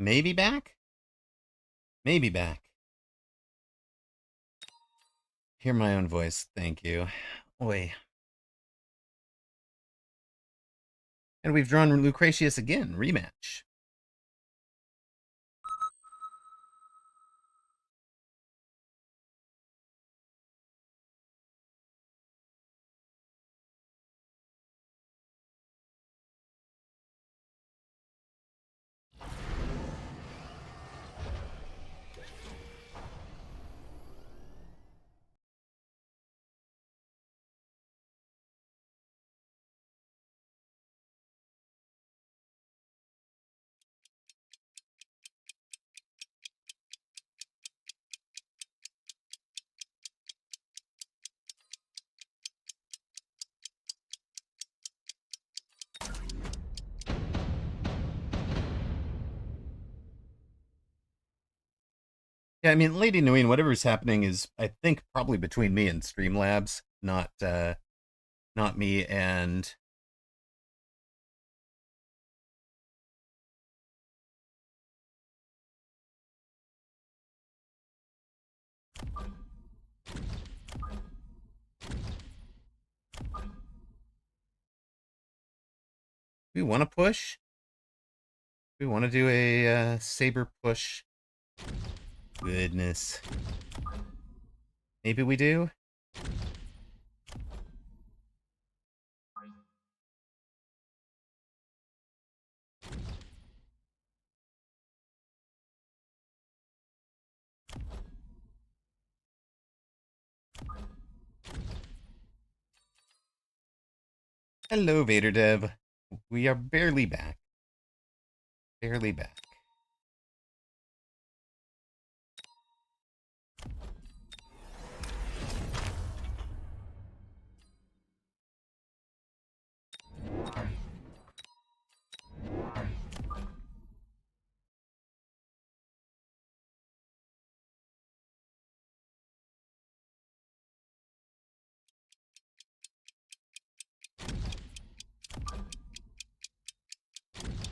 Maybe back? Maybe back. Hear my own voice. Thank you. Oi. And we've drawn Lucretius again. Rematch. Yeah, I mean, Lady Nguyen, whatever's happening is, I think, probably between me and Streamlabs, not me and. We want to push. We want to do a saber push. Goodness. Maybe we do. Hello, Vader Dev. We are barely back. Barely back.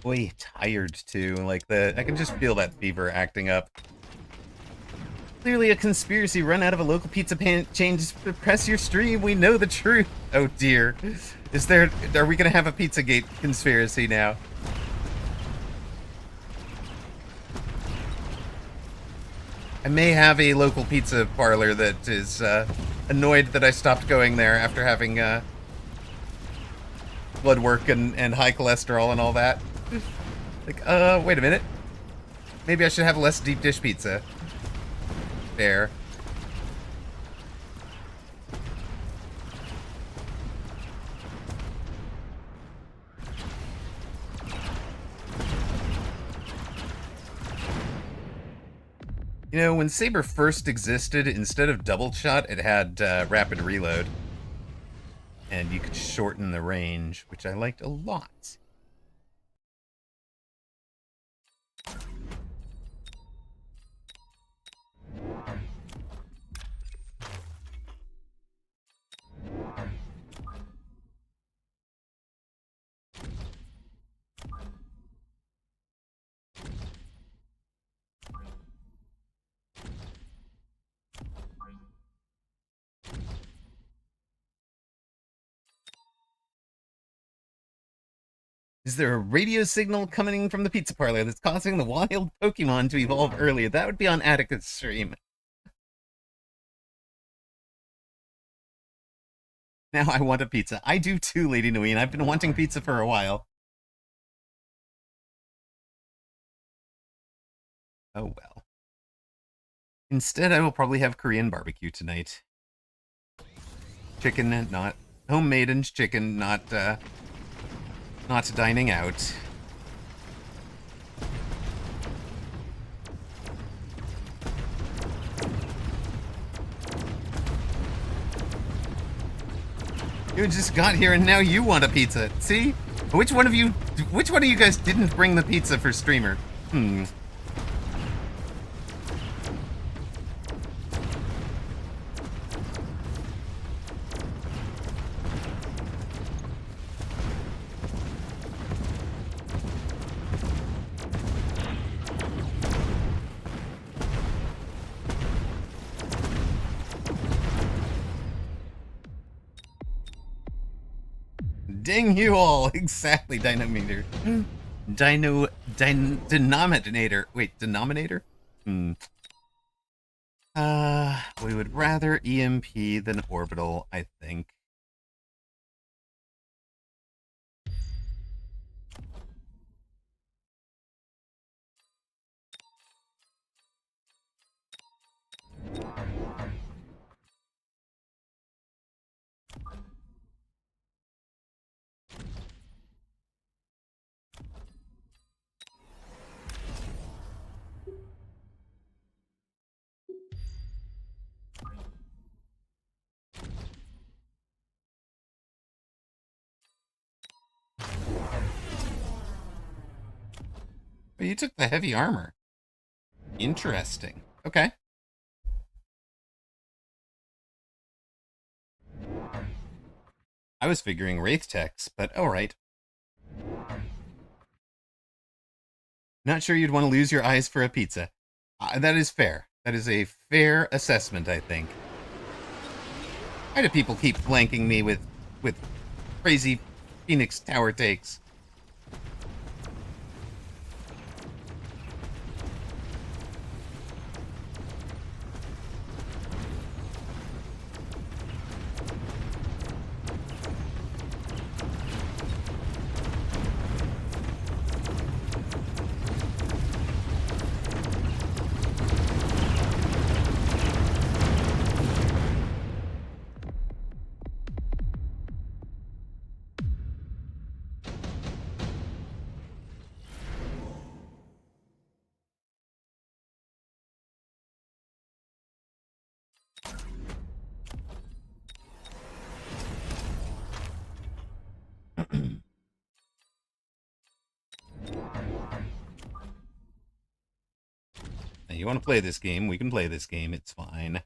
Boy, tired too. Like I can just feel that fever acting up. Clearly a conspiracy run out of a local pizza chain to suppress your stream. We know the truth. Oh dear. Are we gonna have a Pizzagate conspiracy now? I may have a local pizza parlor that is annoyed that I stopped going there after having blood work and high cholesterol and all that. Like, wait a minute. Maybe I should have less deep dish pizza. Fair. You know, when Saber first existed, instead of double shot, it had rapid reload. And you could shorten the range, which I liked a lot. Is there a radio signal coming from the pizza parlor that's causing the wild Pokemon to evolve earlier? That would be on Atticus' stream. Now I want a pizza. I do too, Lady Nguyen. I've been wanting pizza for a while. Oh well. Instead, I will probably have Korean barbecue tonight. Chicken, not homemade chicken, not dining out. You just got here and now you want a pizza. See? Which one of you guys didn't bring the pizza for streamer? Ding you all! Exactly, Dinometer. Denominator. Wait, denominator? Hmm. We would rather EMP than orbital, I think. But you took the heavy armor. Interesting. Okay. I was figuring Wraith Techs, but alright. Not sure you'd want to lose your eyes for a pizza. That is fair. That is a fair assessment, I think. Why do people keep flanking me with crazy Phoenix Tower takes? Now, you want to play this game? We can play this game. It's fine.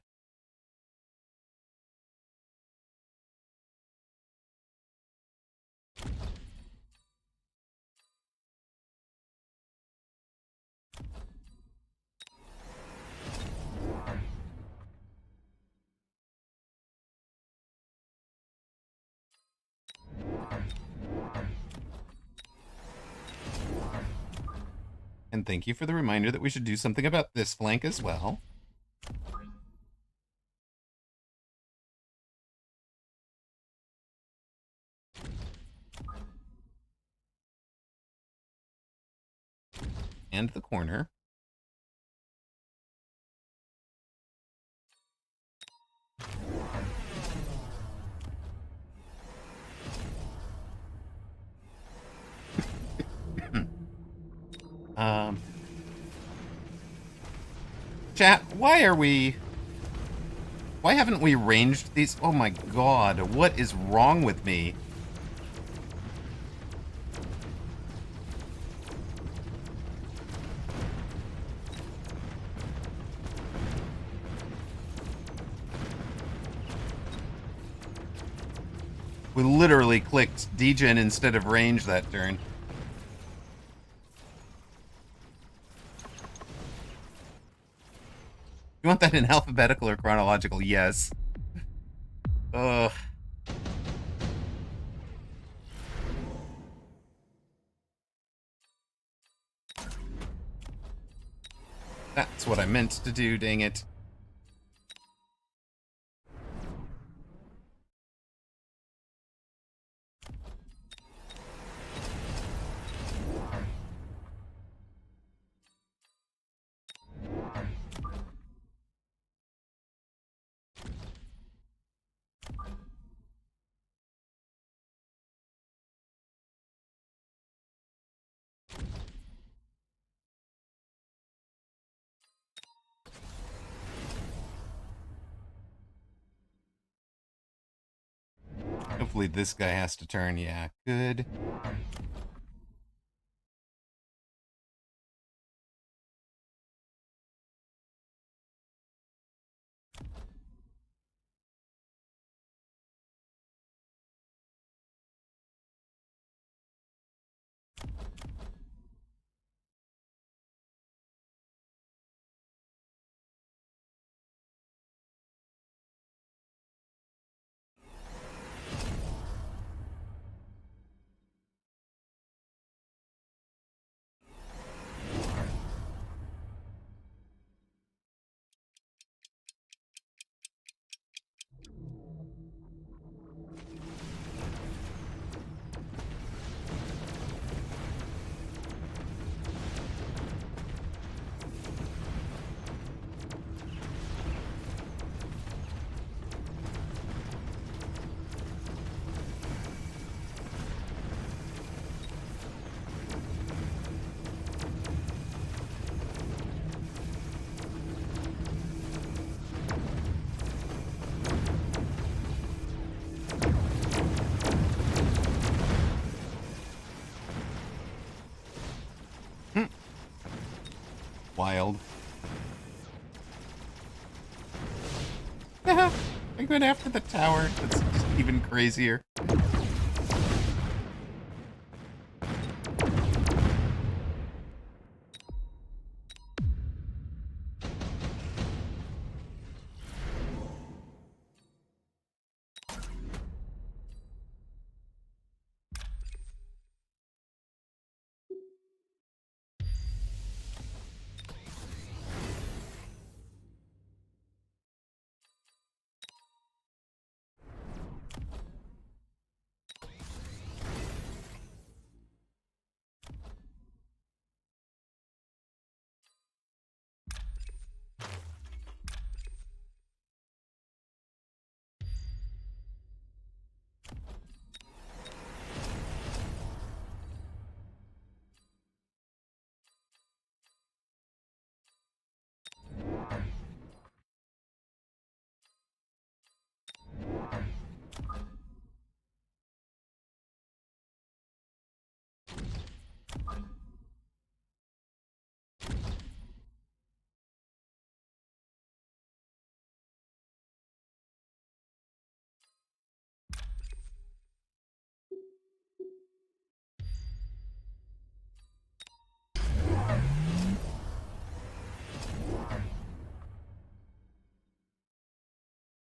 And thank you for the reminder that we should do something about this flank as well. And the corner. Chat, why haven't we ranged these? Oh my god, what is wrong with me? We literally clicked degen instead of range that turn. You want that in alphabetical or chronological? Yes. Ugh. That's what I meant to do, dang it. Hopefully this guy has to turn. Yeah, good. I went after the tower. That's just even crazier.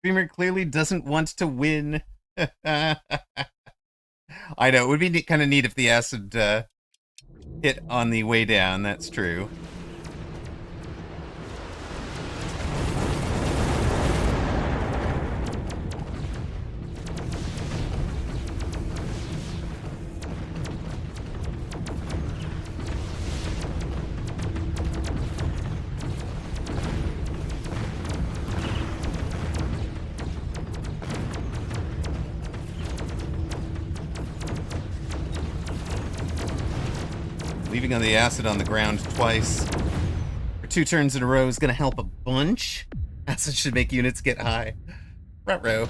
Dreamer clearly doesn't want to win. I know, it would be kind of neat if the acid hit on the way down, that's true. Leaving on the acid on the ground twice for 2 turns in a row is going to help a bunch. Acid should make units get high. Ruh-roh.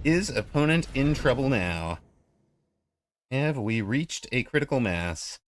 Is opponent in trouble now? Have we reached a critical mass?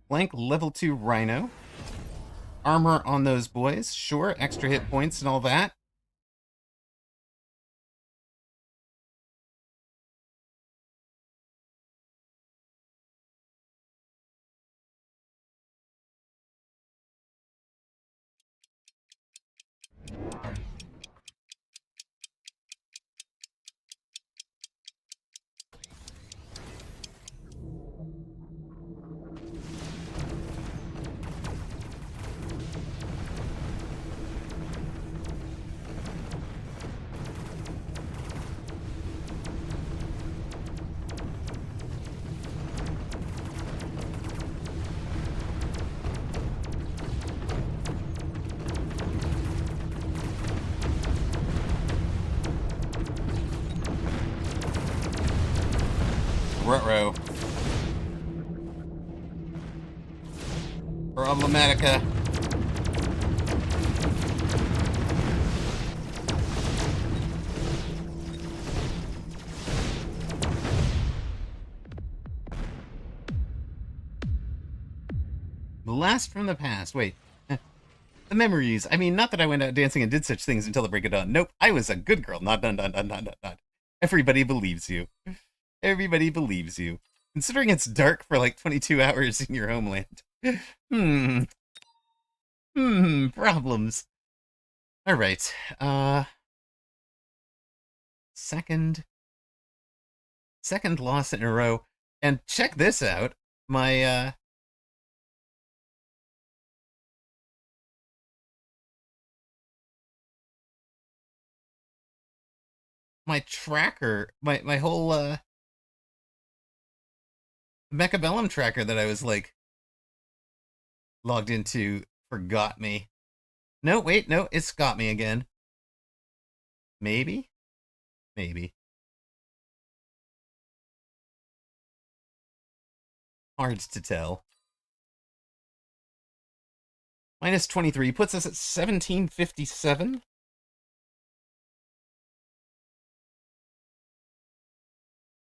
Blank level 2 Rhino. Armor on those boys. Sure, extra hit points and all that. Ruh-roh. Problematica. Blast from the past. Wait. The memories. I mean, not that I went out dancing and did such things until the break of dawn. Nope, I was a good girl. Not. Everybody believes you. Everybody believes you. Considering it's dark for like 22 hours in your homeland. Problems. Alright, second loss in a row. And check this out. My my tracker, my whole Mechabellum tracker that I was like logged into forgot me. No, wait, no, it's got me again. Maybe? Maybe. Hard to tell. Minus 23 puts us at 1757.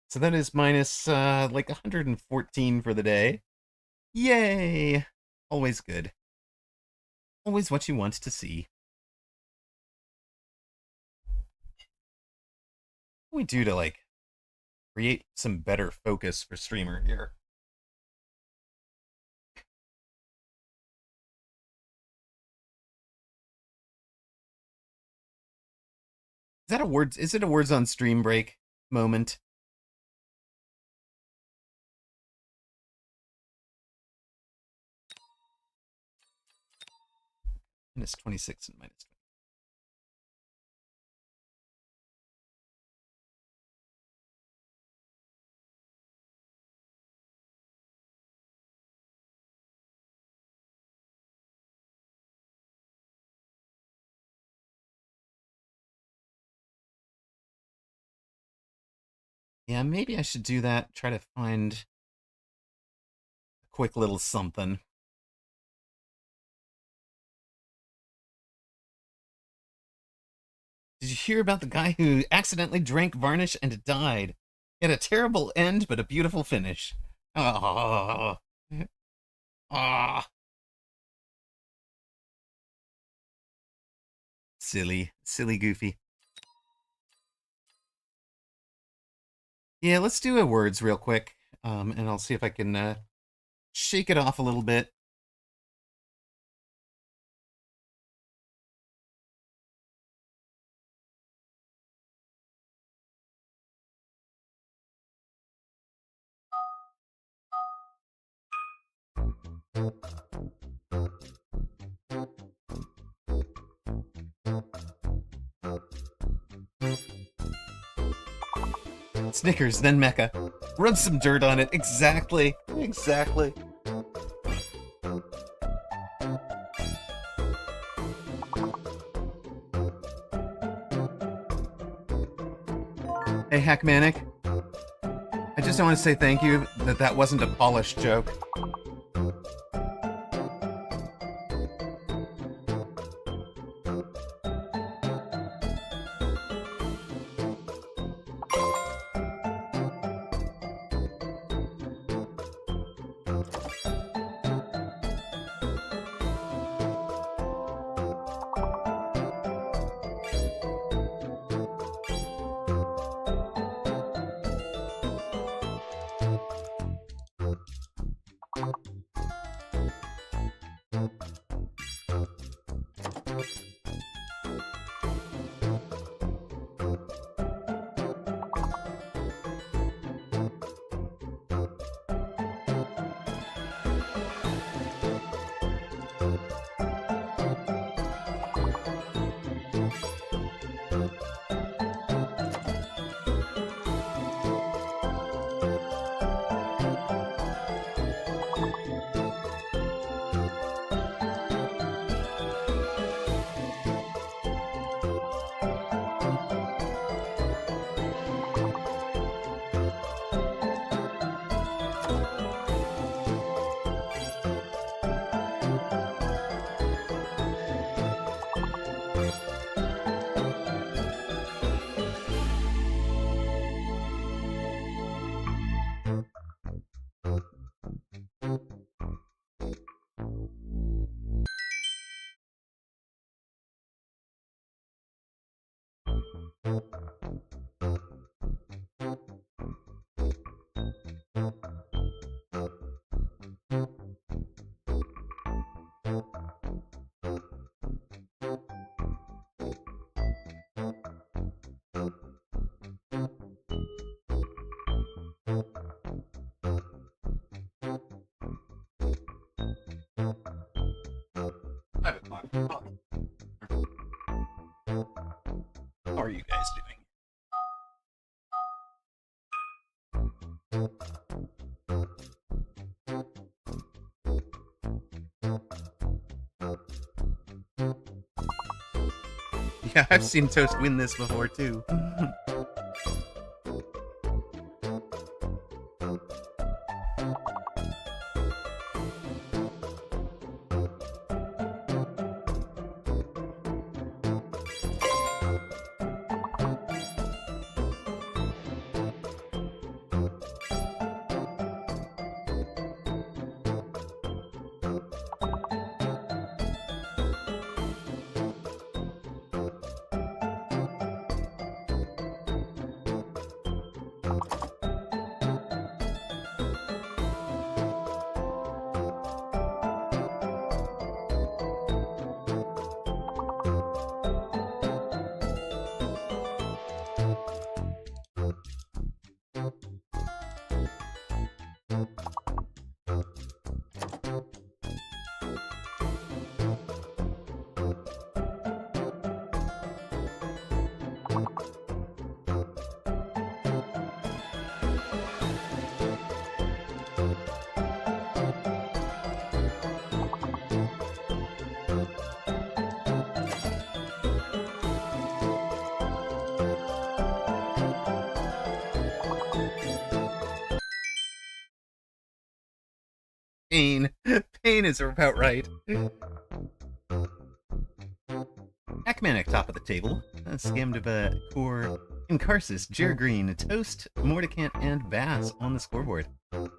So that is minus like 114 for the day. Yay! Always good. Always what you want to see. What do we do to like create some better focus for streamer here? Is that a words? Is it a words on stream break moment? Minus 26 and minus 20. Yeah, maybe I should do that. Try to find a quick little something. Did you hear about the guy who accidentally drank varnish and died? He had a terrible end, but a beautiful finish. Ah, ah. Silly, goofy. Yeah, let's do a words real quick, and I'll see if I can shake it off a little bit. Snickers, then Mecha. Rub some dirt on it. Exactly. Exactly. Hey, Hackmanic. I just want to say thank you that wasn't a polished joke. Yeah, I've seen Toast win this before, too. Pain. Pain is about right. Akmanic top of the table. Scammed of a core. Incarsus, Green, Toast, Mordicant, and Bass on the scoreboard.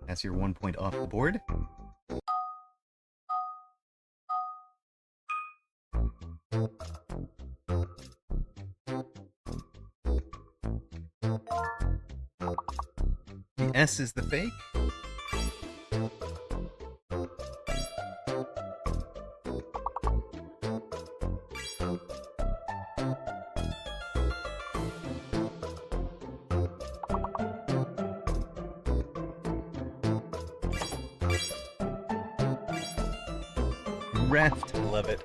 That's your 1 point off the board. The S is the fake. Reft, love it.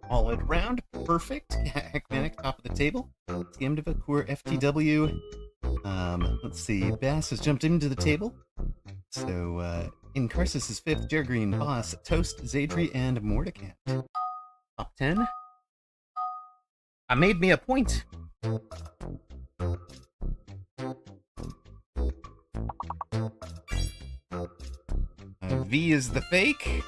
All around, perfect. Akmanic, top of the table. Scammed of a core FTW. Let's see. Bass has jumped into the table. So, Incarsus is 5th, Green, Boss, Toast, Zadri, and Mordicant. Top 10. I made me a point. V is the fake.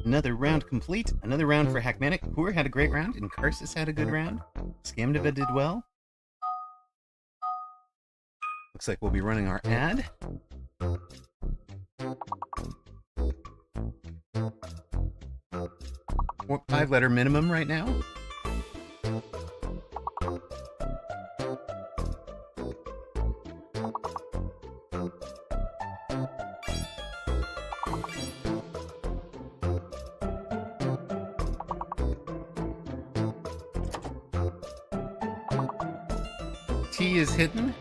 Another round complete. Another round for Hackmanic. Poor had a great round, and Karsus had a good round. Scamdiva did well. Looks like we'll be running our ad. 5-letter minimum right now. T is hidden.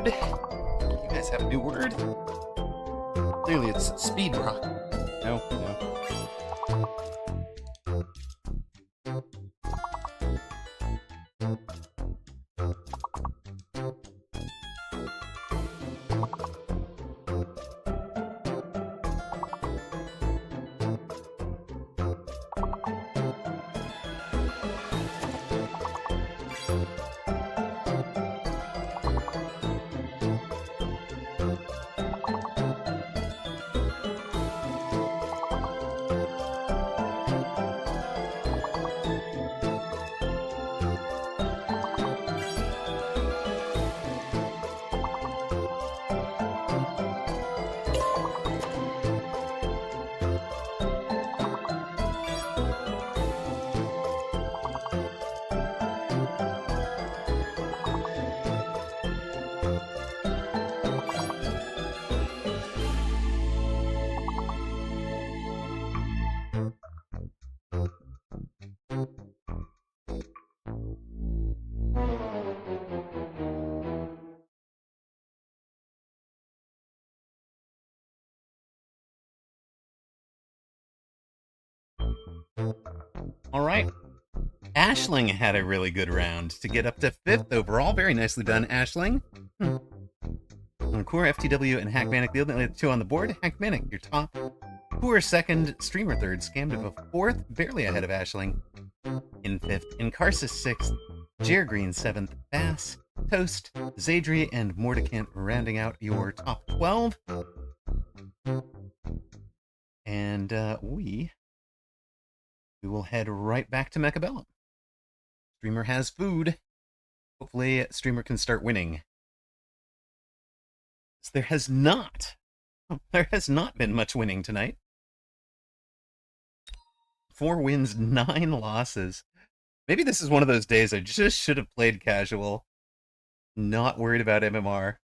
You guys have a new word? Clearly it's speed rock. No, no. All right. Ashling had a really good round to get up to 5th overall. Very nicely done, Ashling. On Core, FTW, and Hackmanic, the only two on the board. Hackmanic, your top. Core second, Streamer third, Scamdiva fourth, barely ahead of Ashling. In 5th, Incarsus 6th, Jer Green 7th, Bass, Toast, Zadri, and Mordicant rounding out your top 12. And we will head right back to Mechabellum. Streamer has food. Hopefully, Streamer can start winning. So there has not been much winning tonight. 4 wins, 9 losses. Maybe this is one of those days I just should have played casual. Not worried about MMR.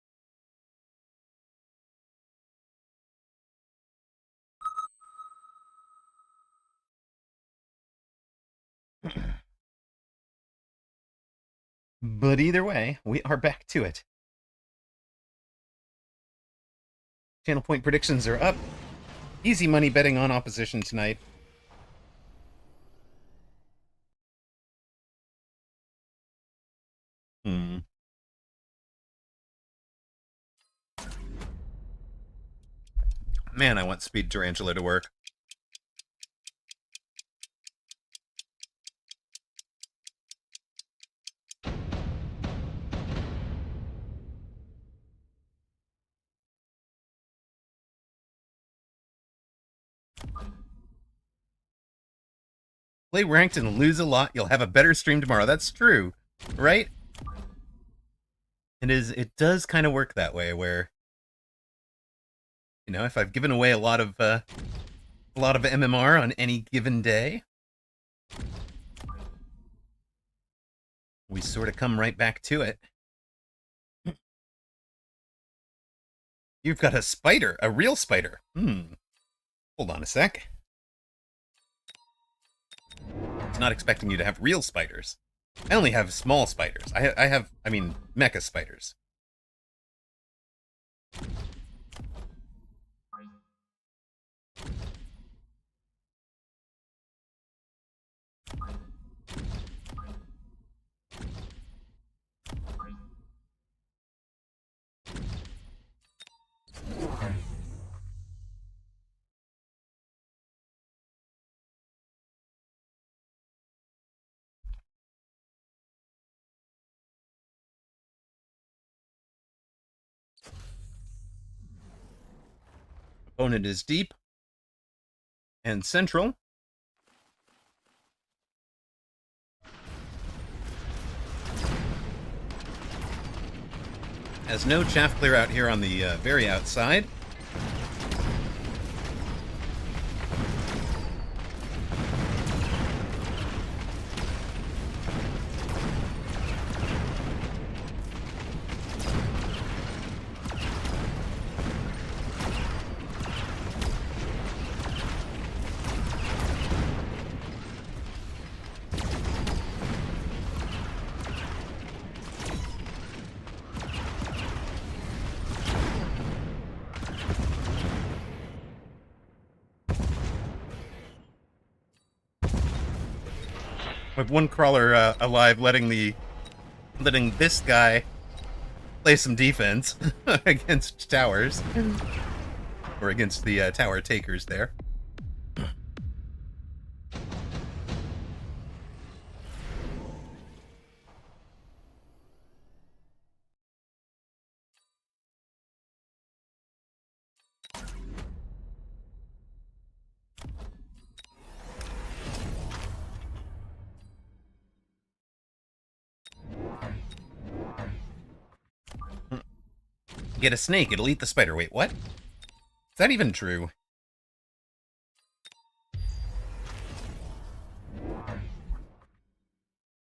But either way, we are back to it. Channel point predictions are up. Easy money betting on opposition tonight. Man, I want Speed Tarantula to work. Play ranked and lose a lot, you'll have a better stream tomorrow. That's true, right? It does kind of work that way, where, you know, if I've given away a lot of MMR on any given day, we sort of come right back to it. You've got a spider, a real spider. Hold on a sec. I was not expecting you to have real spiders. I only have small spiders. I mean, mecha spiders. Opponent is deep and central. Has no chaff clear out here on the very outside. With one crawler alive, letting this guy play some defense against towers, or against the tower takers there. Get a snake, it'll eat the spider. Wait, what? Is that even true?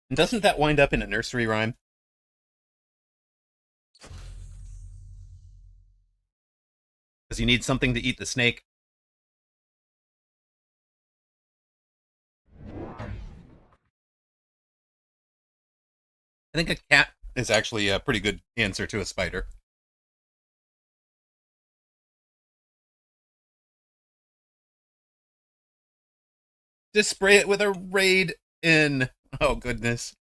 And doesn't that wind up in a nursery rhyme? Because you need something to eat the snake. I think a cat is actually a pretty good answer to a spider. Just spray it with a raid in. Oh, goodness.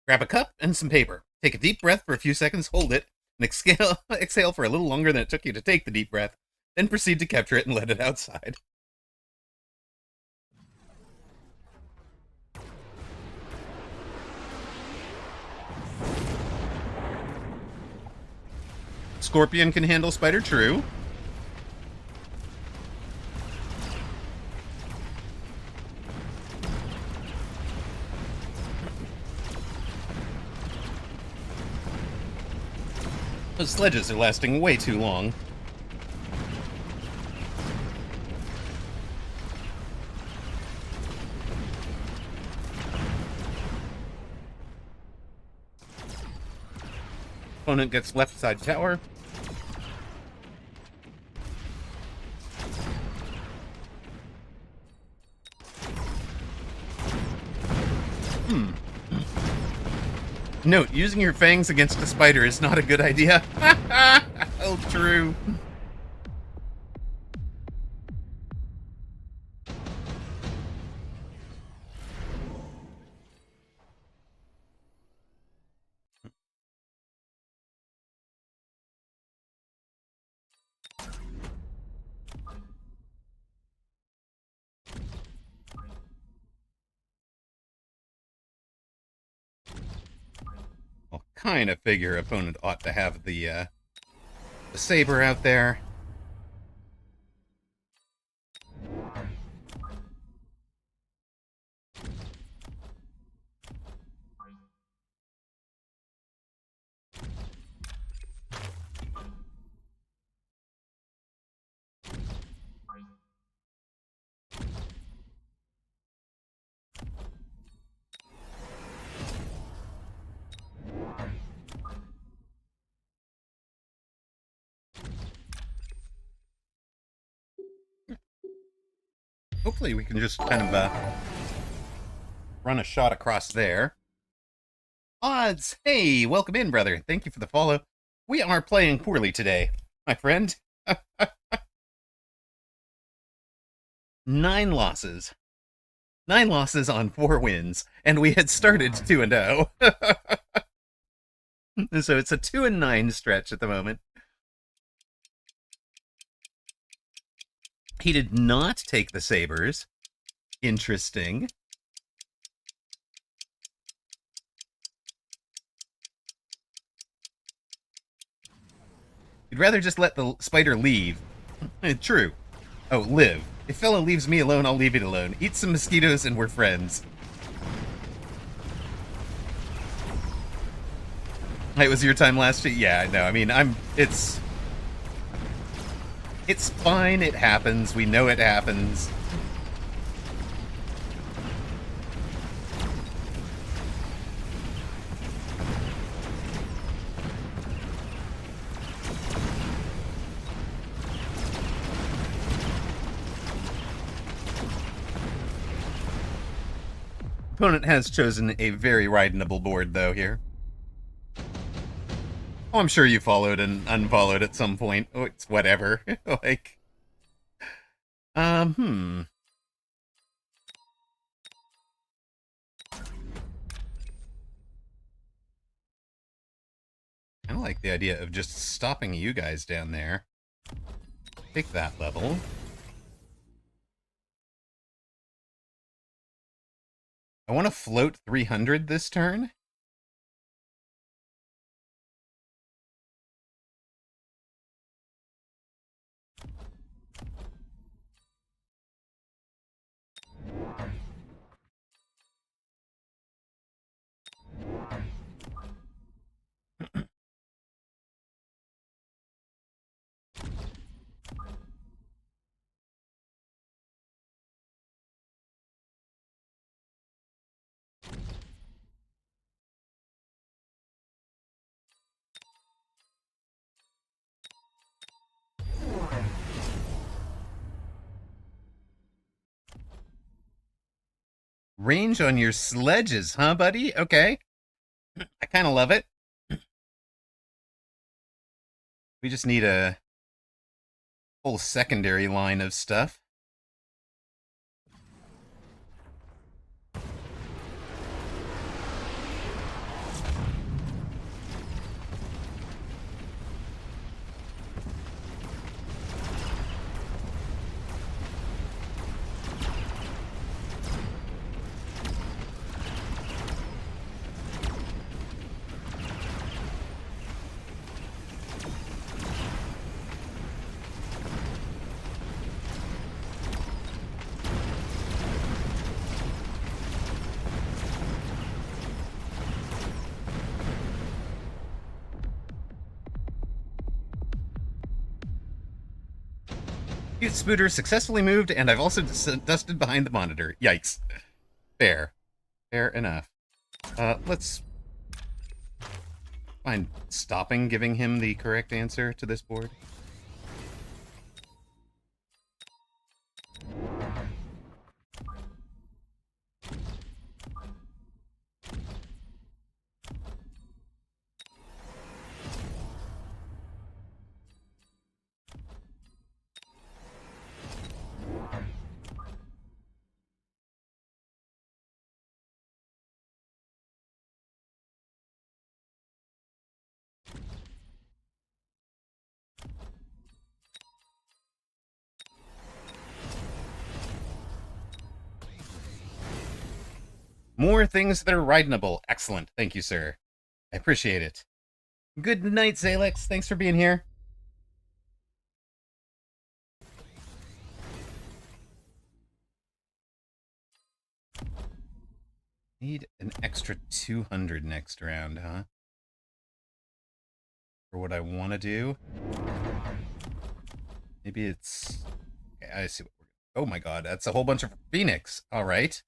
Grab a cup and some paper. Take a deep breath for a few seconds, hold it, and exhale for a little longer than it took you to take the deep breath. Then proceed to capture it and let it outside. Scorpion can handle spider, true. Those sledges are lasting way too long. Opponent gets left side tower. Note, using your fangs against a spider is not a good idea. Oh, true. I'll kind of figure opponent ought to have the saber out there. Hopefully we can just kind of run a shot across there. Odds, hey, welcome in, brother. Thank you for the follow. We are playing poorly today, my friend. 9 losses. 9 losses on 4 wins, and we had started 2-0. So it's a 2-9 stretch at the moment. He did not take the sabers. Interesting. You'd rather just let the spider leave. True. Oh, live. If fella leaves me alone, I'll leave it alone. Eat some mosquitoes and we're friends. It was your time last year? Yeah, no, I mean, it's fine, it happens, we know it happens. Opponent has chosen a very rideable board, though, here. Oh, I'm sure you followed and unfollowed at some point. Oh, it's whatever. Like, I like the idea of just stopping you guys down there. Take that level. I want to float 300 this turn. Range on your sledges, huh, buddy? Okay. I kind of love it. We just need a whole secondary line of stuff. Cute Spooter successfully moved, and I've also dusted behind the monitor. Yikes. Fair. Fair enough. Let's find stopping giving him the correct answer to this board. More things that are ridenable. Excellent. Thank you, sir. I appreciate it. Good night, Zalex. Thanks for being here. Need an extra 200 next round, huh? For what I want to do. Maybe it's... Okay, I see what we're... Oh my god, that's a whole bunch of Phoenix. All right.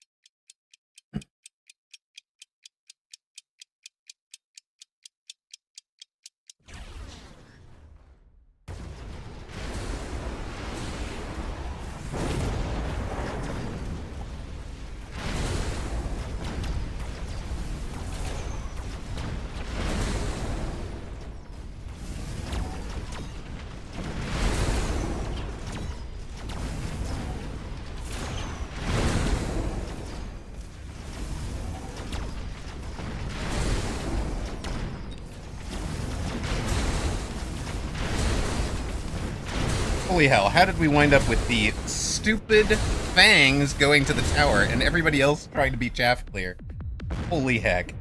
Holy hell, how did we wind up with the stupid fangs going to the tower and everybody else trying to be chaff clear? Holy heck.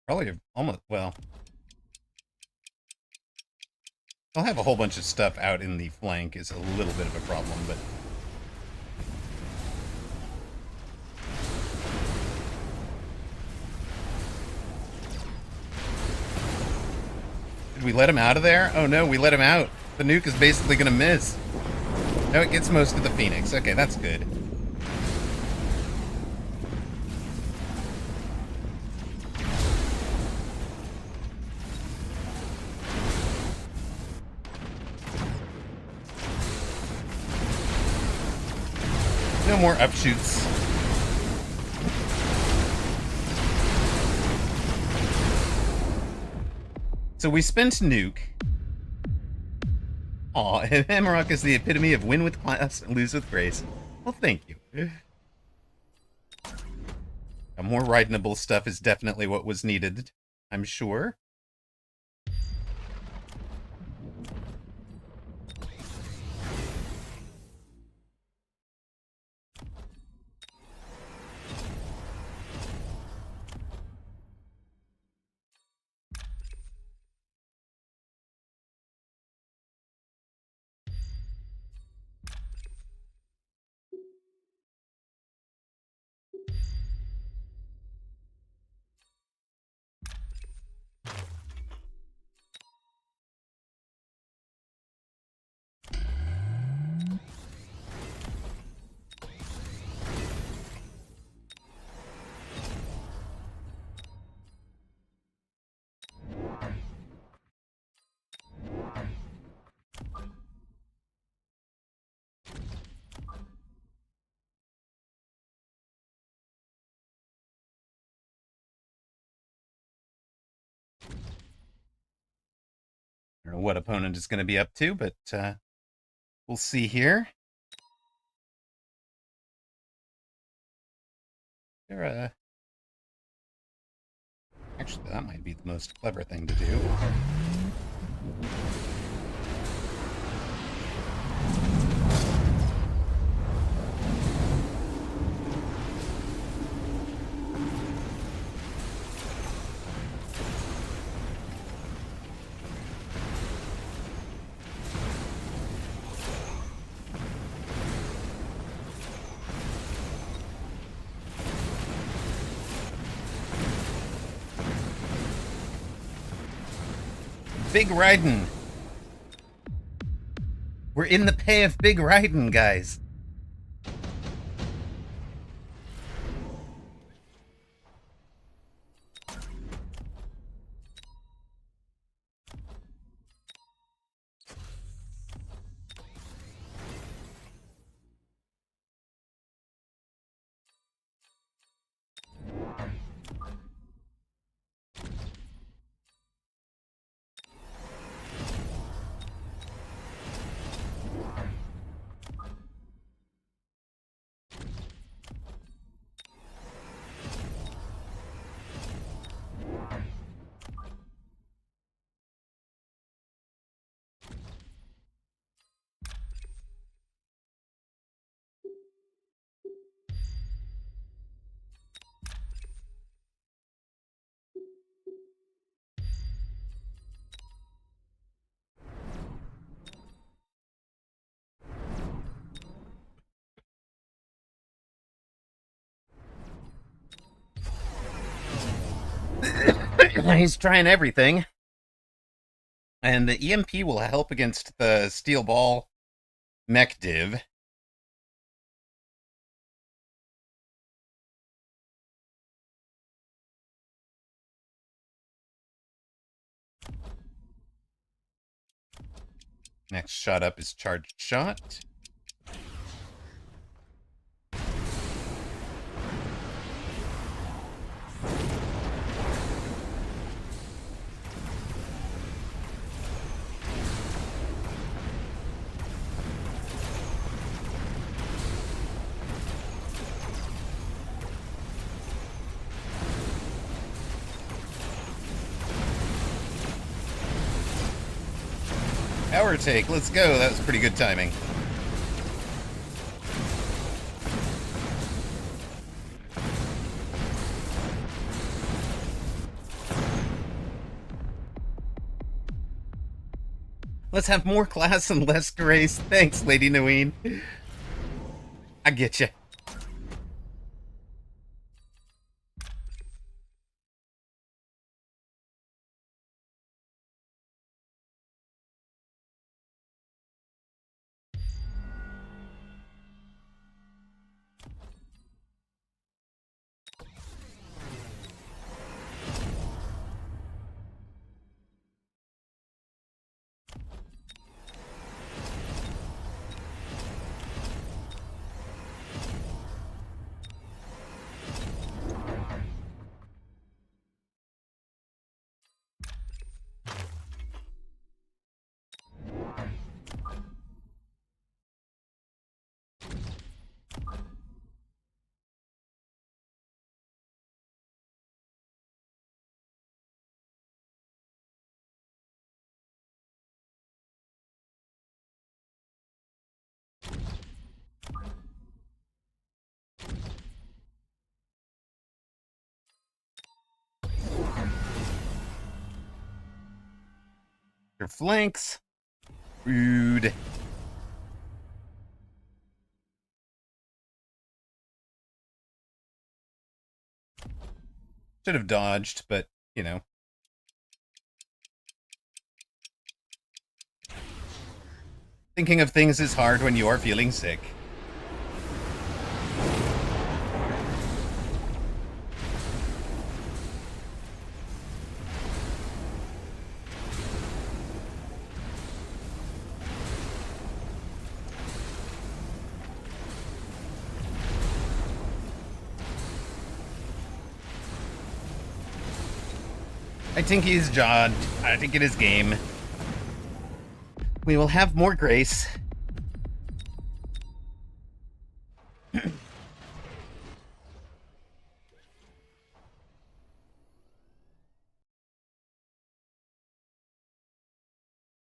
Probably almost, well... I'll have a whole bunch of stuff out in the flank is a little bit of a problem, but... Did we let him out of there? Oh no, we let him out. The nuke is basically gonna miss. No, it gets most of the Phoenix. Okay, that's good. No more upshoots. So we spent Nuke. Aw, Amarok is the epitome of win with class and lose with grace. Well, thank you. More ridenable stuff is definitely what was needed, I'm sure. I don't know what opponent is going to be up to, but we'll see here. Actually, that might be the most clever thing to do. Big Raiden. We're in the pay of Big Raiden, guys. He's trying everything. And the EMP will help against the Steel Ball mech div. Next shot up is Charged Shot. Power take, let's go. That was pretty good timing. Let's have more class and less grace. Thanks, Lady Nguyen. I get you. Your flanks. Rude. Should have dodged, but, you know. Thinking of things is hard when you are feeling sick. I think he's jawed. I think it is game. We will have more grace. And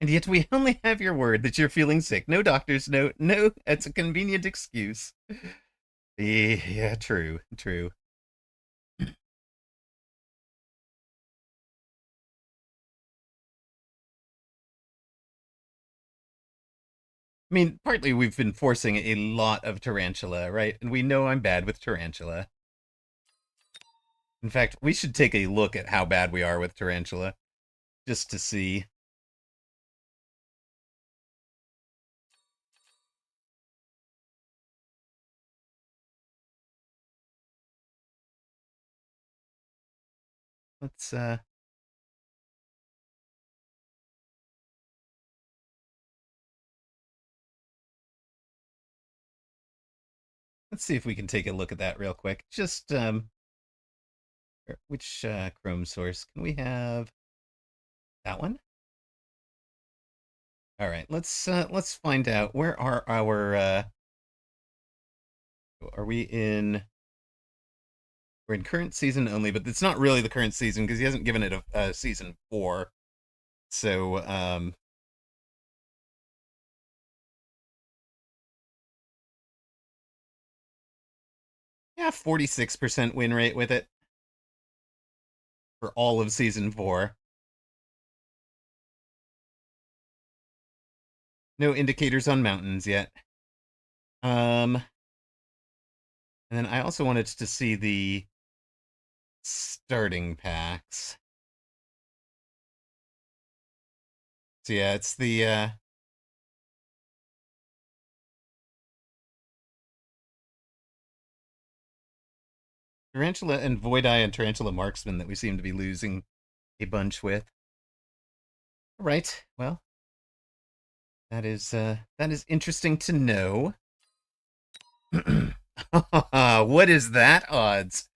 yet we only have your word that you're feeling sick. No doctor's note. No, it's a convenient excuse. Yeah, true, true. I mean, partly we've been forcing a lot of Tarantula, right? And we know I'm bad with Tarantula. In fact, we should take a look at how bad we are with Tarantula, just to see. Let's let's see if we can take a look at that real quick. Just which Chrome source can we have? That one. All right, let's find out where are our are we in? We're in current season only, but it's not really the current season because he hasn't given it a season 4. So yeah, 46% win rate with it for all of season 4. No indicators on mountains yet. And then I also wanted to see the starting packs. So yeah, it's the Tarantula and Void Eye and Tarantula Marksman that we seem to be losing a bunch with. All right, well, that is interesting to know. What is that odds?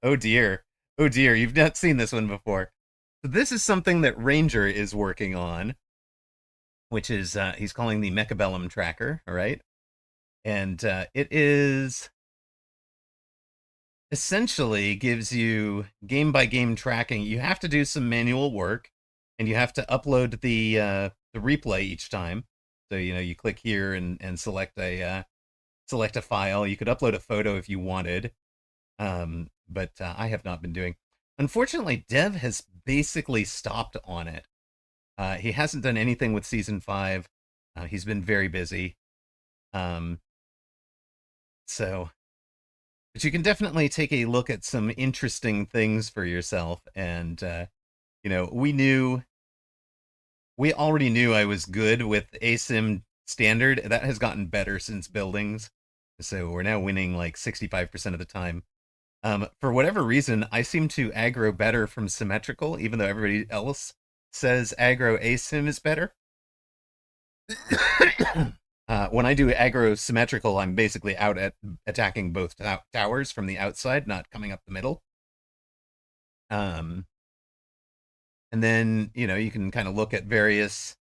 Oh dear. Oh dear, you've not seen this one before. So this is something that Ranger is working on, which is he's calling the Mechabellum tracker, all right? And it is essentially gives you game by game tracking. You have to do some manual work and you have to upload the replay each time. So you click here and select a file. You could upload a photo if you wanted, but I have not been doing. Unfortunately, Dev has basically stopped on it. He hasn't done anything with season 5. He's been very busy. So, but you can definitely take a look at some interesting things for yourself. And we already knew I was good with ASIM standard. That has gotten better since buildings. So we're now winning like 65% of the time. For whatever reason, I seem to aggro better from symmetrical, even though everybody else says aggro asim is better. When I do aggro symmetrical, I'm basically out at attacking both towers from the outside, not coming up the middle. And then you can kind of look at various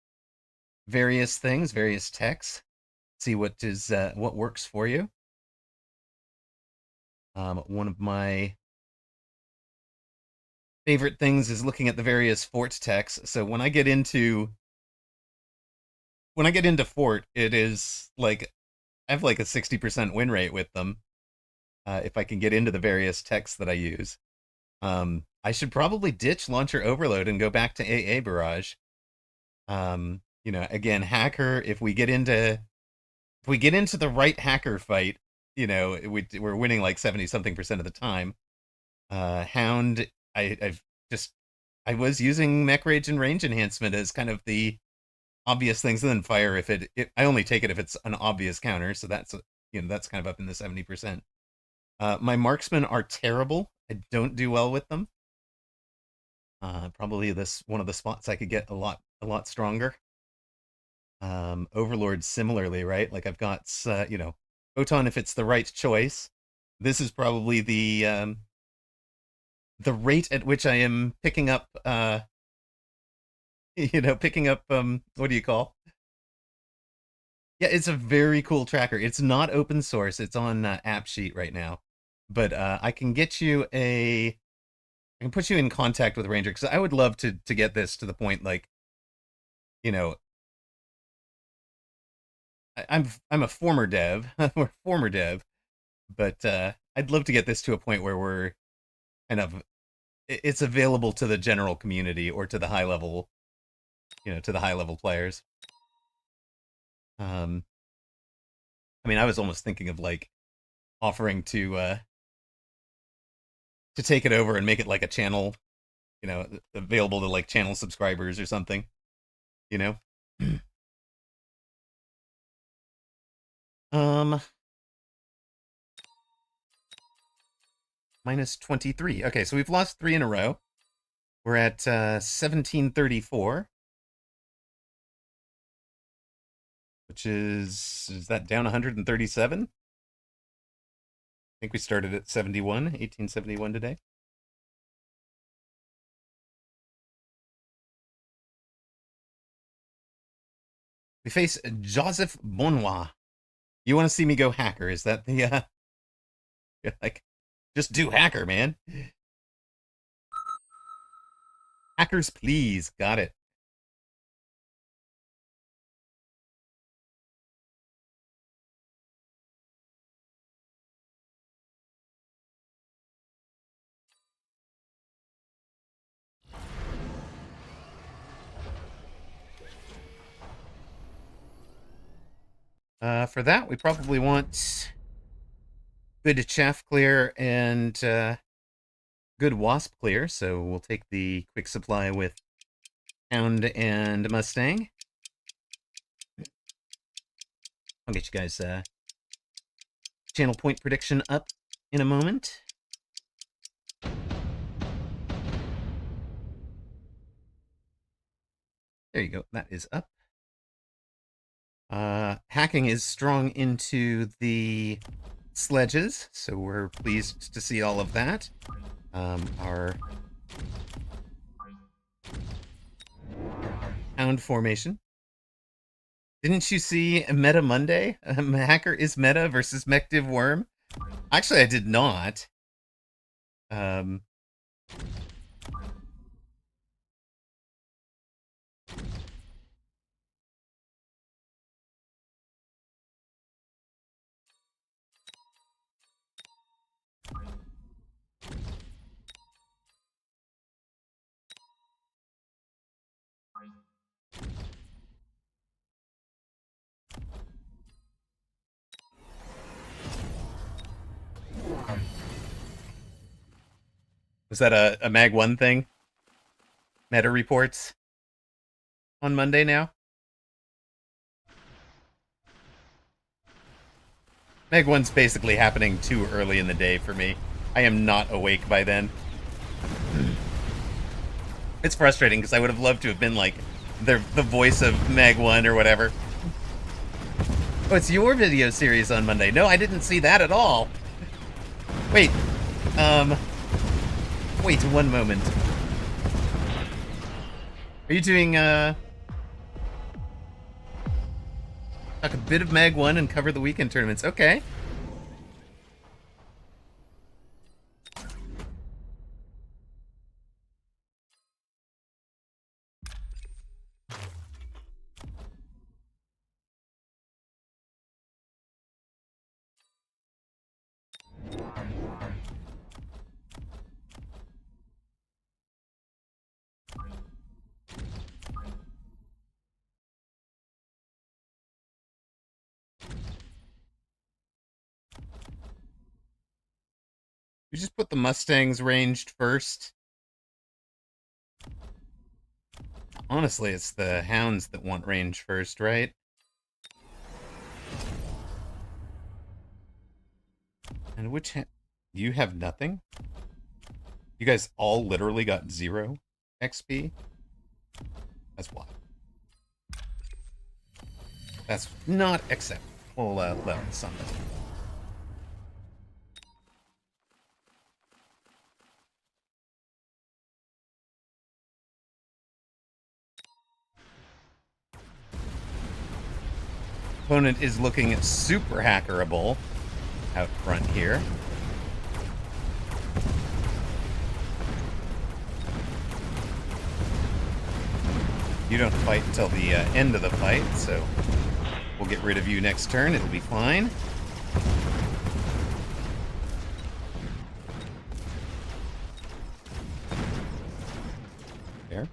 things, various techs, see what works for you. One of my favorite things is looking at the various fort techs. So when I get into fort, it is like I have like a 60% win rate with them. If I can get into the various techs that I use. I should probably ditch launcher overload and go back to AA barrage. You know, again, hacker. If we get into the right hacker fight, you know, we're winning like 70 something percent of the time. Hound, I've just I was using mech rage and range enhancement as kind of the obvious things, and then fire if I only take it if it's an obvious counter, so that's you know that's kind of up in the 70%. My marksmen are terrible. I don't do well with them. Probably this one of the spots I could get a lot stronger. Overlord similarly, right? Like I've got you know, Photon if it's the right choice. This is probably the rate at which I am picking up you know, picking up what do you call? Yeah, it's a very cool tracker. It's not open source. It's on AppSheet right now. But I can get you I can put you in contact with Ranger because I would love to get this to the point like, you know, I'm a former dev, or former dev, but I'd love to get this to a point where we're kind of it's available to the general community or to the high level, you know, to the high level players. Um, I mean, I was almost thinking of like offering to take it over and make it like a channel, you know, available to like channel subscribers or something, you know. um minus 23. Okay, so we've lost 3 in a row. We're at 1734, which is that down 137? I think we started at 1871 today. We face Joseph Bonnois. You want to see me go hacker? Is that the like just do hacker, man? Hackers, please. Got it. For that, we probably want good chaff clear and good wasp clear. So we'll take the quick supply with Hound and Mustang. I'll get you guys channel point prediction up in a moment. There you go. That is up. Hacking is strong into the sledges, so we're pleased to see all of that. Our Hound formation. Didn't you see Meta Monday? Hacker is Meta versus Mechdiv Worm? Actually, I did not. Um, was that a Mag 1 thing? Meta reports on Monday now? Meg 1's basically happening too early in the day for me. I am not awake by then. It's frustrating because I would have loved to have been like the voice of Meg 1 or whatever. Oh, it's your video series on Monday. No, I didn't see that at all. Wait. Wait 1 moment. Are you doing talk a bit of Mag 1 and cover the weekend tournaments? Okay. You just put the Mustangs ranged first. Honestly, it's the Hounds that want range first, right? And which you have nothing? You guys all literally got 0 XP? That's wild. That's not acceptable. We'll let somebody. Opponent is looking super hackerable out front here. You don't fight until the end of the fight, so we'll get rid of you next turn. It'll be fine. There.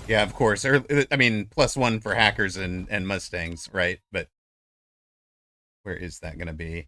Yeah, of course. I mean, +1 for hackers and Mustangs, right? But where is that going to be?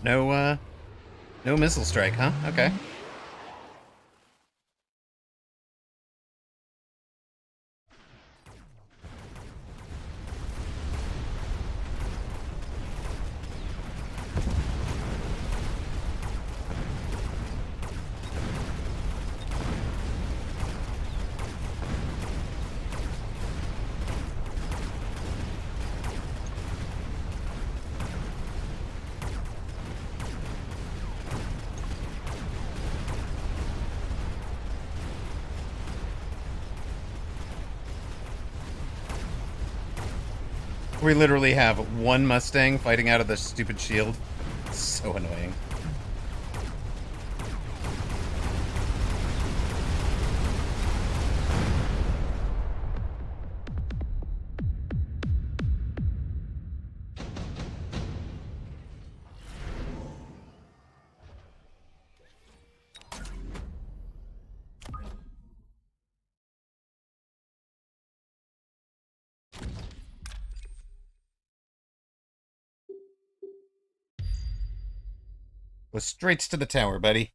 Oh, no missile strike, huh? Okay. We literally have one Mustang fighting out of the stupid shield. It's so annoying. Go straight to the tower, buddy.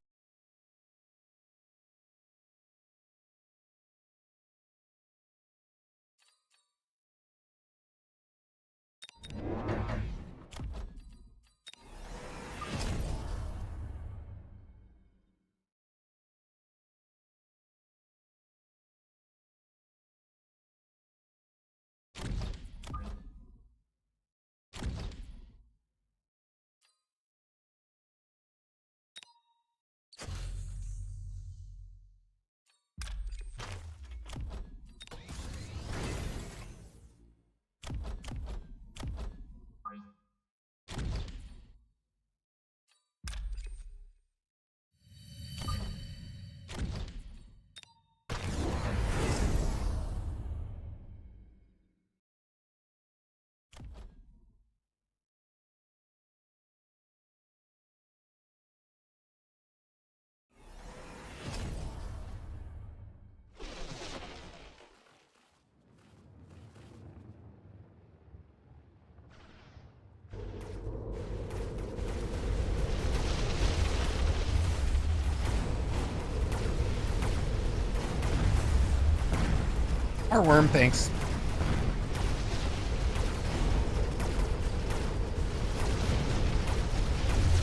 Our worm, thanks.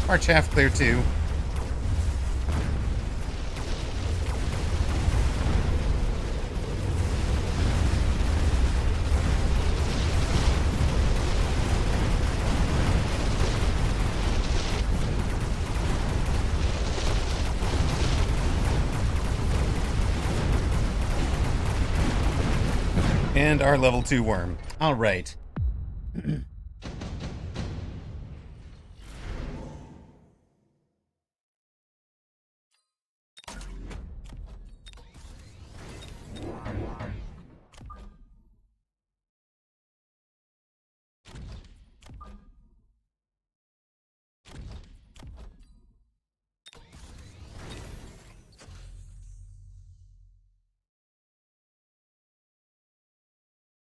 Our chaff clear too. And our level 2 worm. All right.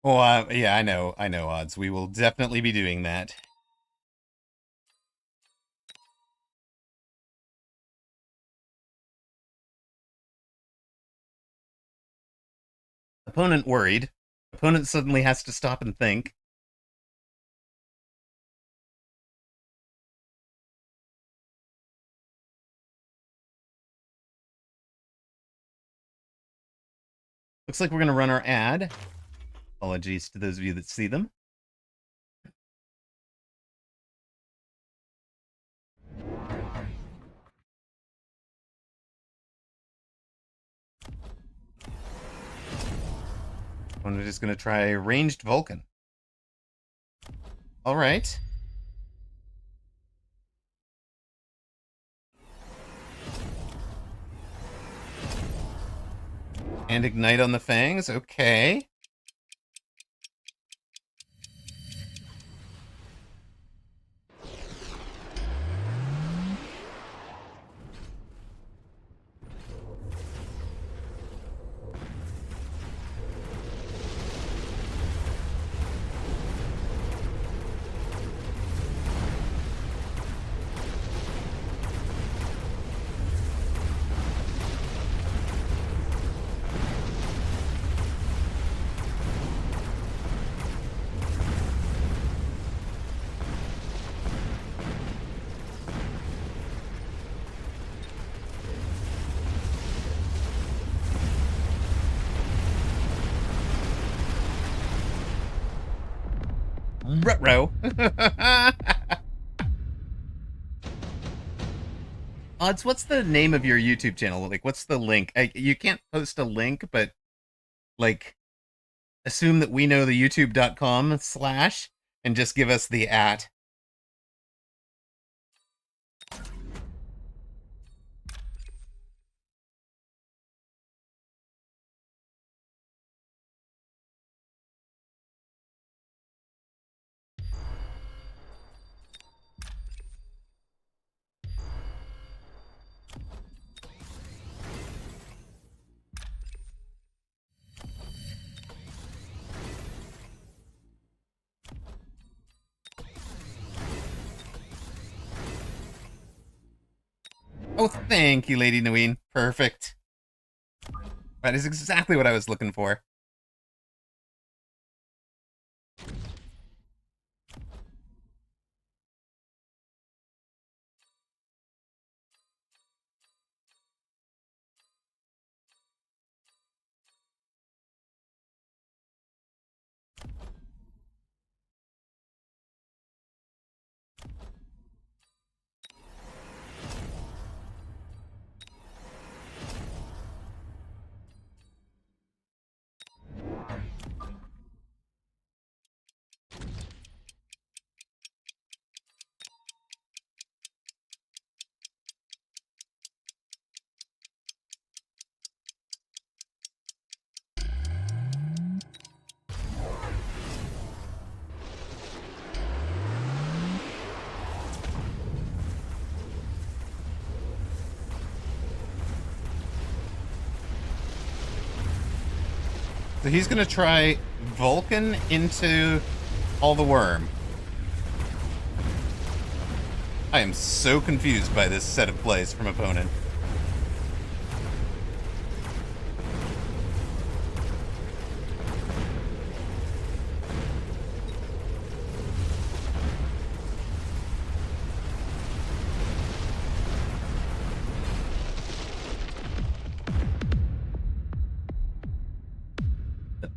Oh, yeah, I know, Odds. We will definitely be doing that. Opponent worried. Opponent suddenly has to stop and think. Looks like we're going to run our ad. Apologies to those of you that see them. I'm just going to try ranged Vulcan. All right. And ignite on the fangs. Okay. Ruh-roh. Odds, what's the name of your YouTube channel? Like, what's the link? You can't post a link, but, like, assume that we know the youtube.com/ and just give us the @ Oh, thank you, Lady Nguyen. Perfect. That is exactly what I was looking for. So he's going to try Vulcan into all the worm. I am so confused by this set of plays from opponent.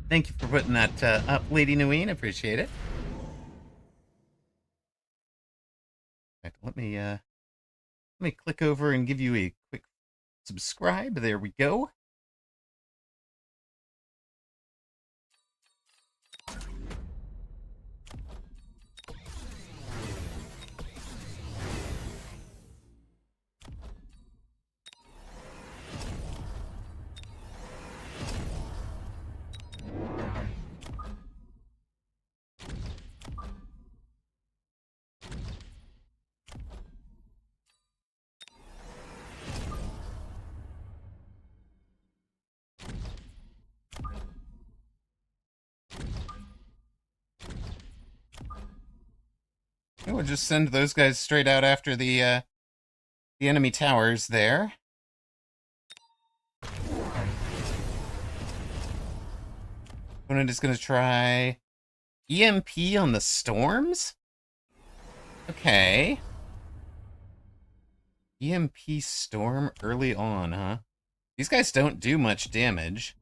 Thank you for putting that up, Lady Nguyen. Appreciate it. Right, let me click over and give you a quick subscribe. There we go. We'll just send those guys straight out after the enemy towers there. Opponent is going to try EMP on the storms? Okay. EMP storm early on, huh? These guys don't do much damage.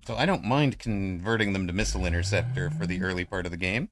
So I don't mind converting them to missile interceptor for the early part of the game.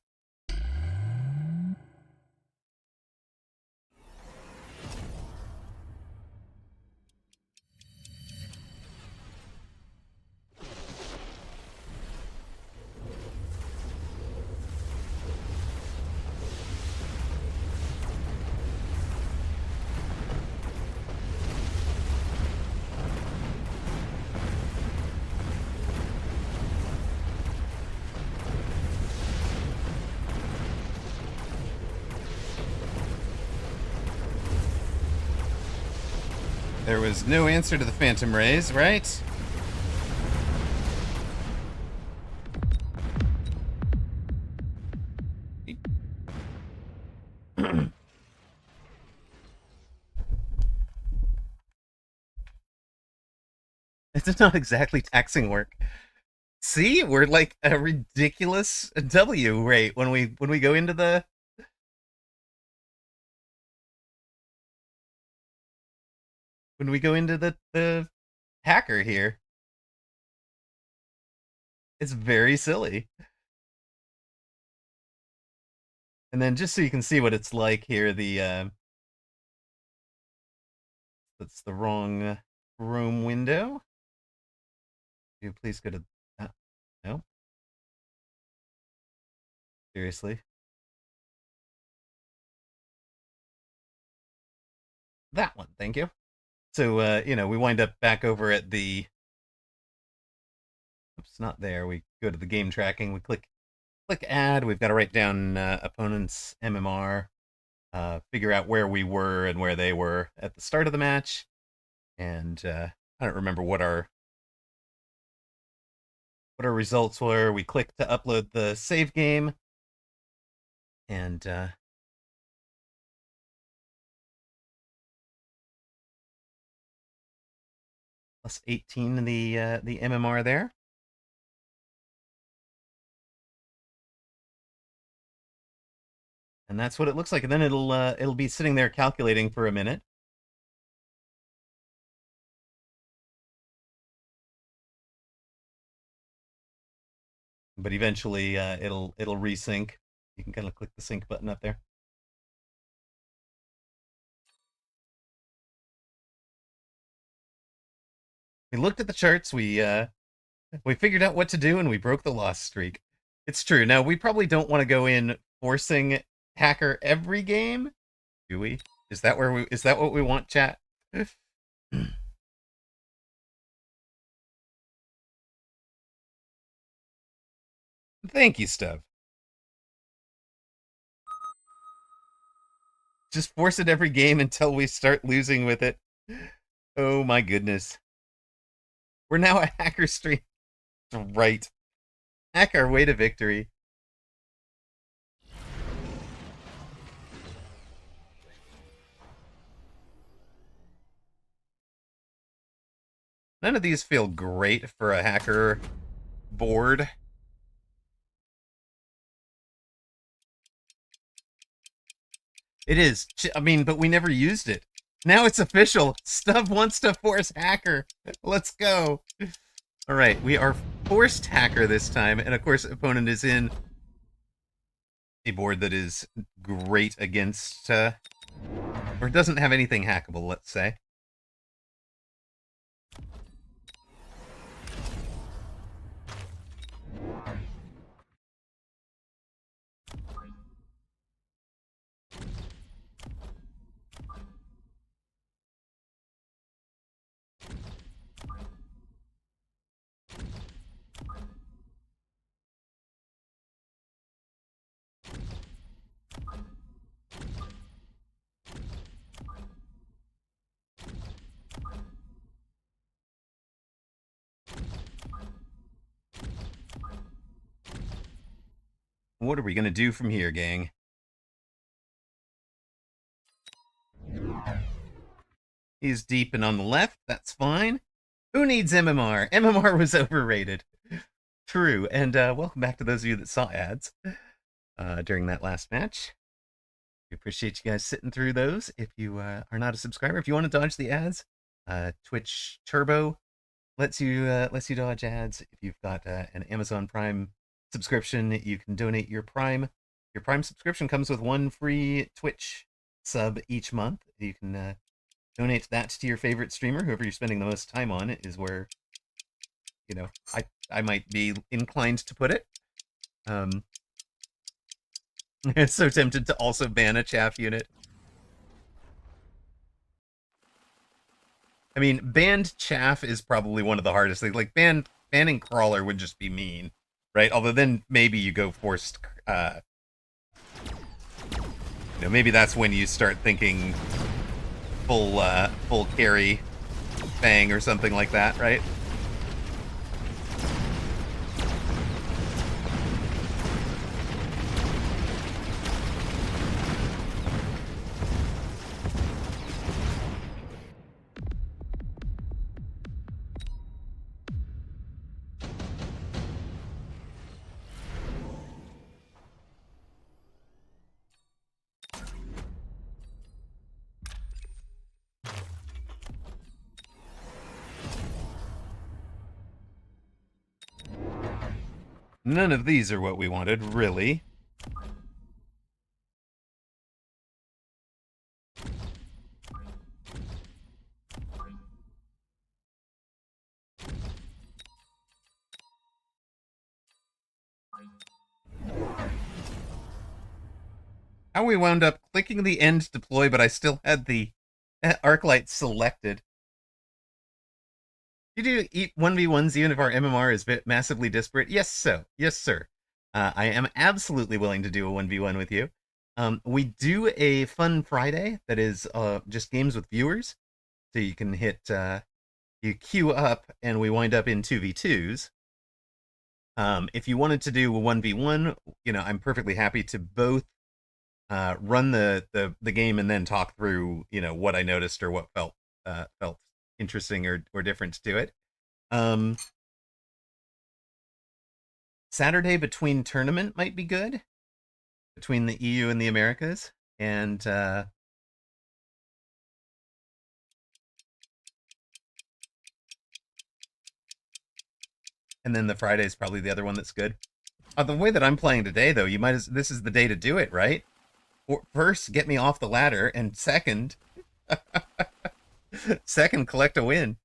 There was no answer to the Phantom Rays, right? It's not exactly taxing work. See, we're like a ridiculous W rate when we go into the the hacker here. It's very silly. And then just so you can see what it's like here, that's the wrong room window. You please go to no. Seriously. That one, thank you. So we wind up back over at the oops, not there. We go to the game tracking, we click add, we've got to write down opponent's MMR, figure out where we were and where they were at the start of the match. And I don't remember what our results were. We click to upload the save game. And plus 18 in the MMR there. And that's what it looks like. And then it'll be sitting there calculating for a minute. But eventually it'll resync. You can kind of click the sync button up there. We looked at the charts, we figured out what to do, and we broke the loss streak. It's true. Now, we probably don't want to go in forcing hacker every game, do we? Is that what we want, chat? Thank you, Stub. Just force it every game until we start losing with it. Oh my goodness. We're now a hacker stream. Right. Hack our way to victory. None of these feel great for a hacker board. It is. I mean, but we never used it. Now it's official. Stub wants to force hacker. Let's go. All right, we are forced hacker this time, and of course, opponent is in a board that is great against, or doesn't have anything hackable, let's say. What are we going to do from here, gang? He's deep and on the left. That's fine. Who needs MMR? MMR was overrated. True. And welcome back to those of you that saw ads during that last match. We appreciate you guys sitting through those. If you are not a subscriber, if you want to dodge the ads, Twitch Turbo lets you dodge ads. If you've got an Amazon Prime subscription, you can donate your Prime. Your Prime subscription comes with one free Twitch sub each month. You can donate that to your favorite streamer, whoever you're spending the most time on. Is where, you know, I might be inclined to put it. So tempted to also ban a chaff unit. I mean, banned chaff is probably one of the hardest things. Like banning crawler would just be mean, right? Although then maybe you go forced. Maybe that's when you start thinking full carry Fang or something like that, right? None of these are what we wanted, really. How we wound up clicking the end deploy, but I still had the Arclight selected. You do eat 1v1s even if our MMR is massively disparate? Yes, so. Yes, sir. I am absolutely willing to do a 1v1 with you. We do a fun Friday that is just games with viewers. So you can hit, you queue up and we wind up in 2v2s. If you wanted to do a 1v1, I'm perfectly happy to both run the game and then talk through, what I noticed or what felt interesting or different to it. Saturday between tournament might be good, between the EU and the Americas, and then the Friday is probably the other one that's good. The way that I'm playing today, though, this is the day to do it, right? First, get me off the ladder, and second, collect a win.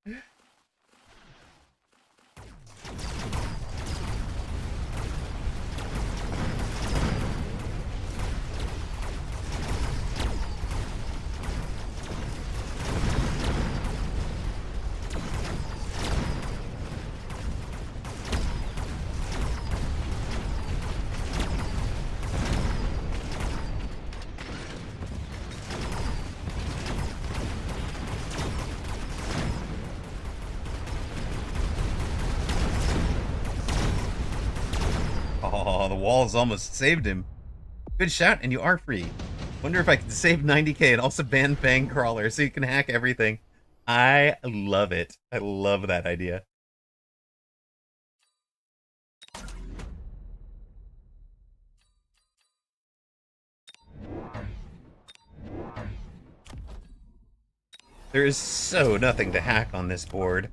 Oh, the walls almost saved him. Good shot, and you are free. Wonder if I can save 90k and also ban Fang Crawler so you can hack everything. I love it. I love that idea. There is so nothing to hack on this board.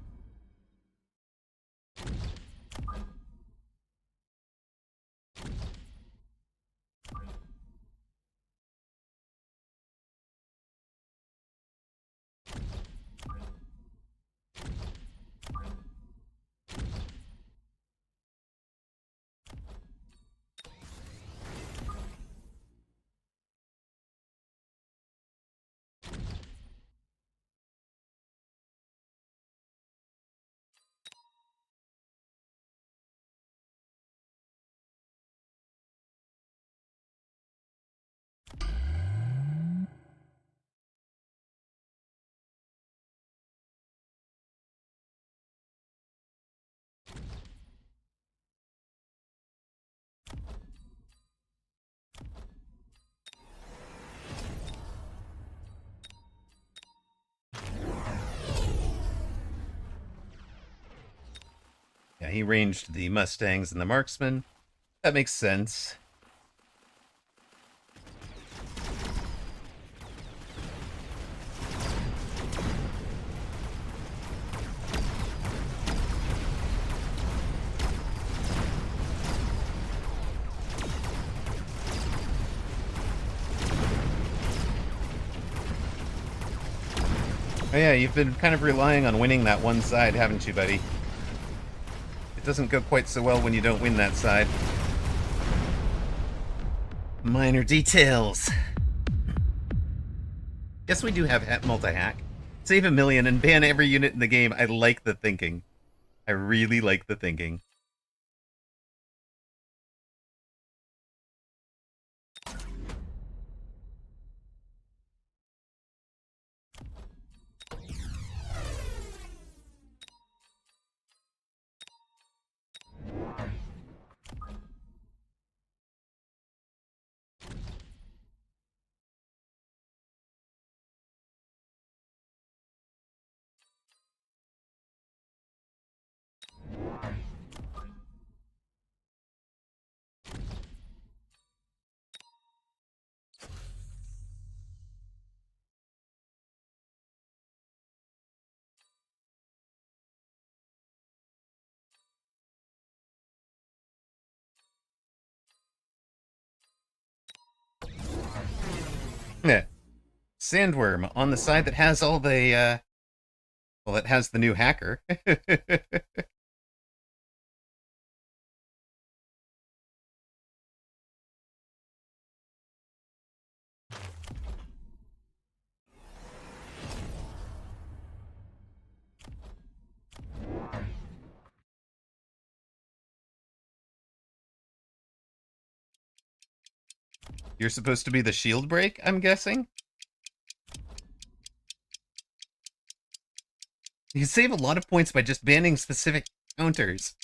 he ranged the Mustangs and the Marksmen. That makes sense. Oh yeah, you've been kind of relying on winning that one side, haven't you, buddy? It doesn't go quite so well when you don't win that side. Minor details. Yes, we do have multi-hack. Save 1 million and ban every unit in the game. I like the thinking. I really like the thinking. Yeah. Sandworm on the side that has all the, well, that has the new hacker. You're supposed to be the shield break, I'm guessing? You can save a lot of points by just banning specific counters.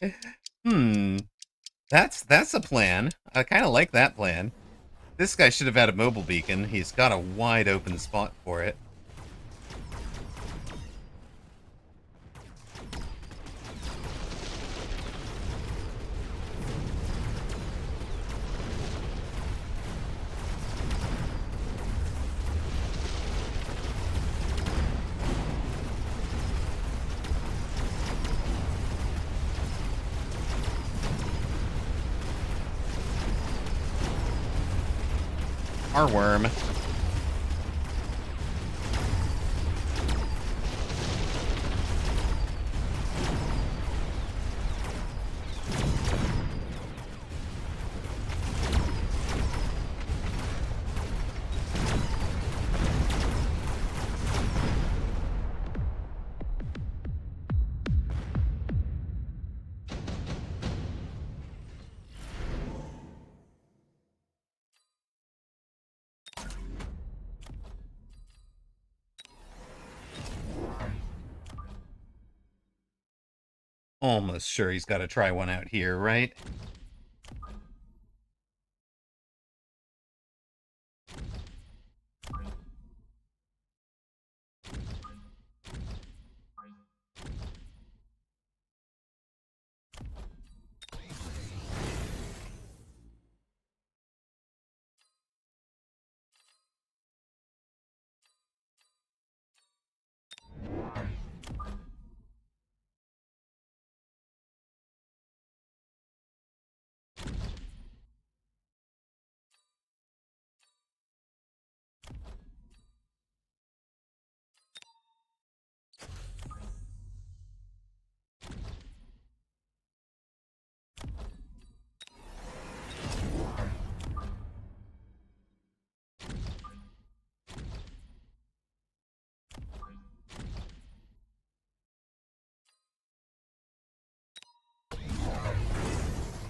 That's a plan. I kind of like that plan. This guy should have had a mobile beacon. He's got a wide open spot for it. Our worm. Almost sure he's got to try one out here, right?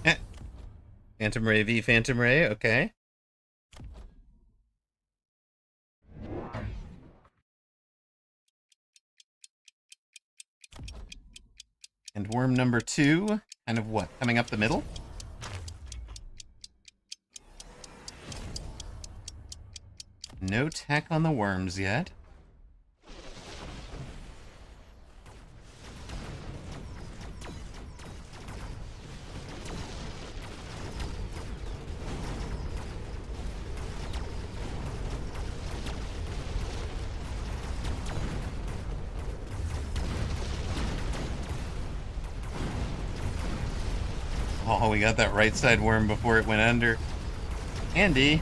Eh. Phantom Ray v Phantom Ray, okay. And worm number 2, kind of what, coming up the middle? No tech on the worms yet. Oh, we got that right side worm before it went under. Andy.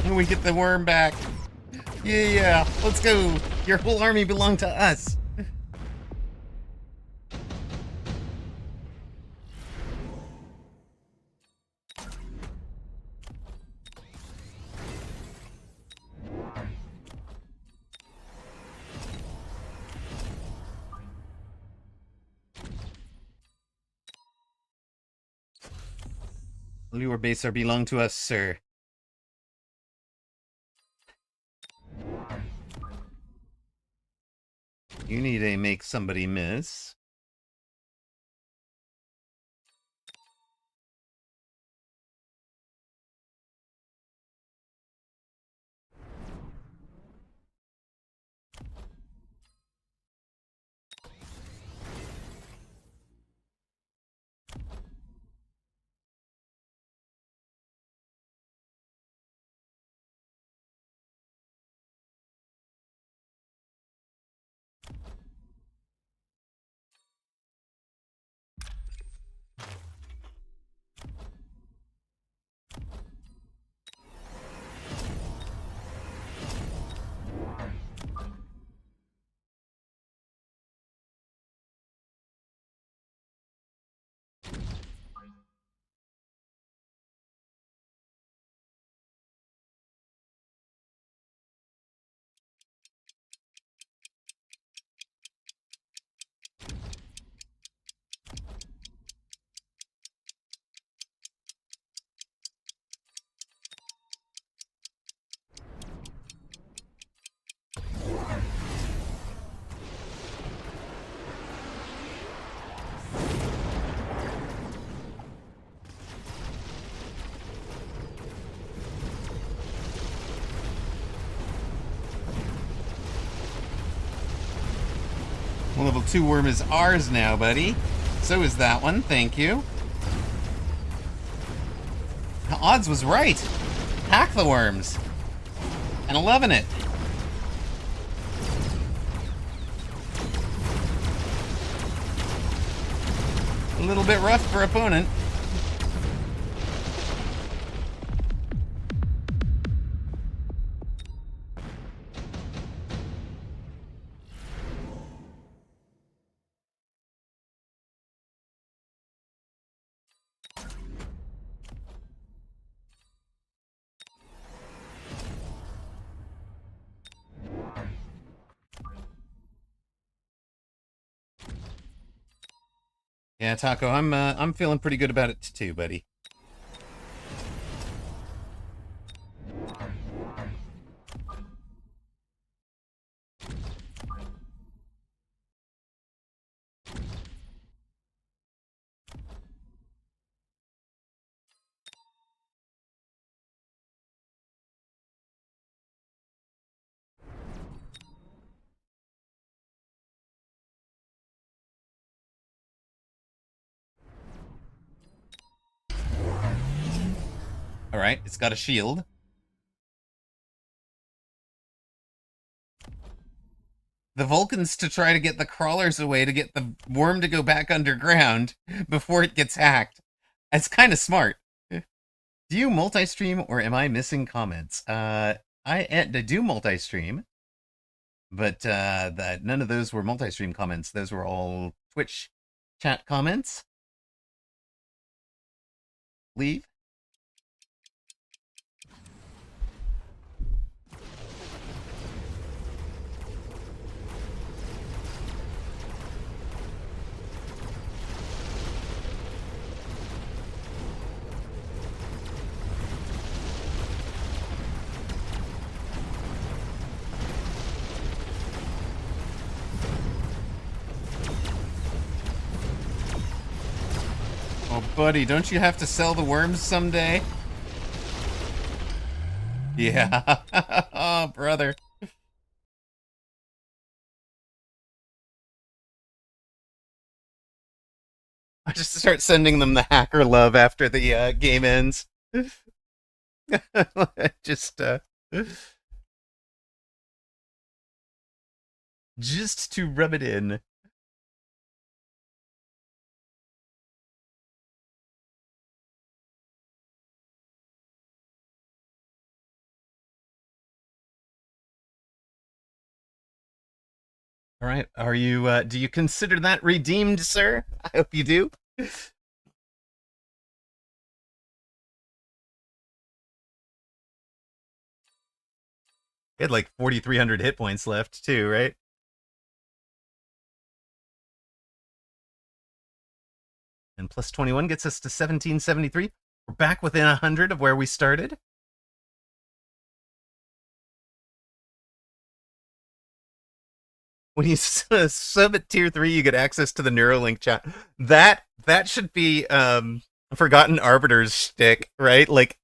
We get the worm back. Yeah, let's go. Your whole army belonged to us. Lure base are belong to us, sir. You need to make somebody miss. Level 2 worm is ours now, buddy. So is that one, thank you. The odds was right. Hack the worms. And 11 it. A little bit rough for opponent. Yeah, Taco, I'm feeling pretty good about it too, buddy. Alright, it's got a shield. The Vulcans to try to get the crawlers away to get the worm to go back underground before it gets hacked. It's kind of smart. Do you multi-stream or am I missing comments? I do multi-stream, but none of those were multi-stream comments. Those were all Twitch chat comments. Leave. Oh, buddy, don't you have to sell the worms someday? Yeah. Oh, brother. I just start sending them the hacker love after the game ends. just just to rub it in. All right. Are you do you consider that redeemed, sir? I hope you do. He had like 4,300 hit points left too, right? And plus 21 gets us to 1773. We're back within 100 of where we started. When you sub at tier 3, you get access to the Neuralink chat. That should be Forgotten Arbiter's shtick, right? Like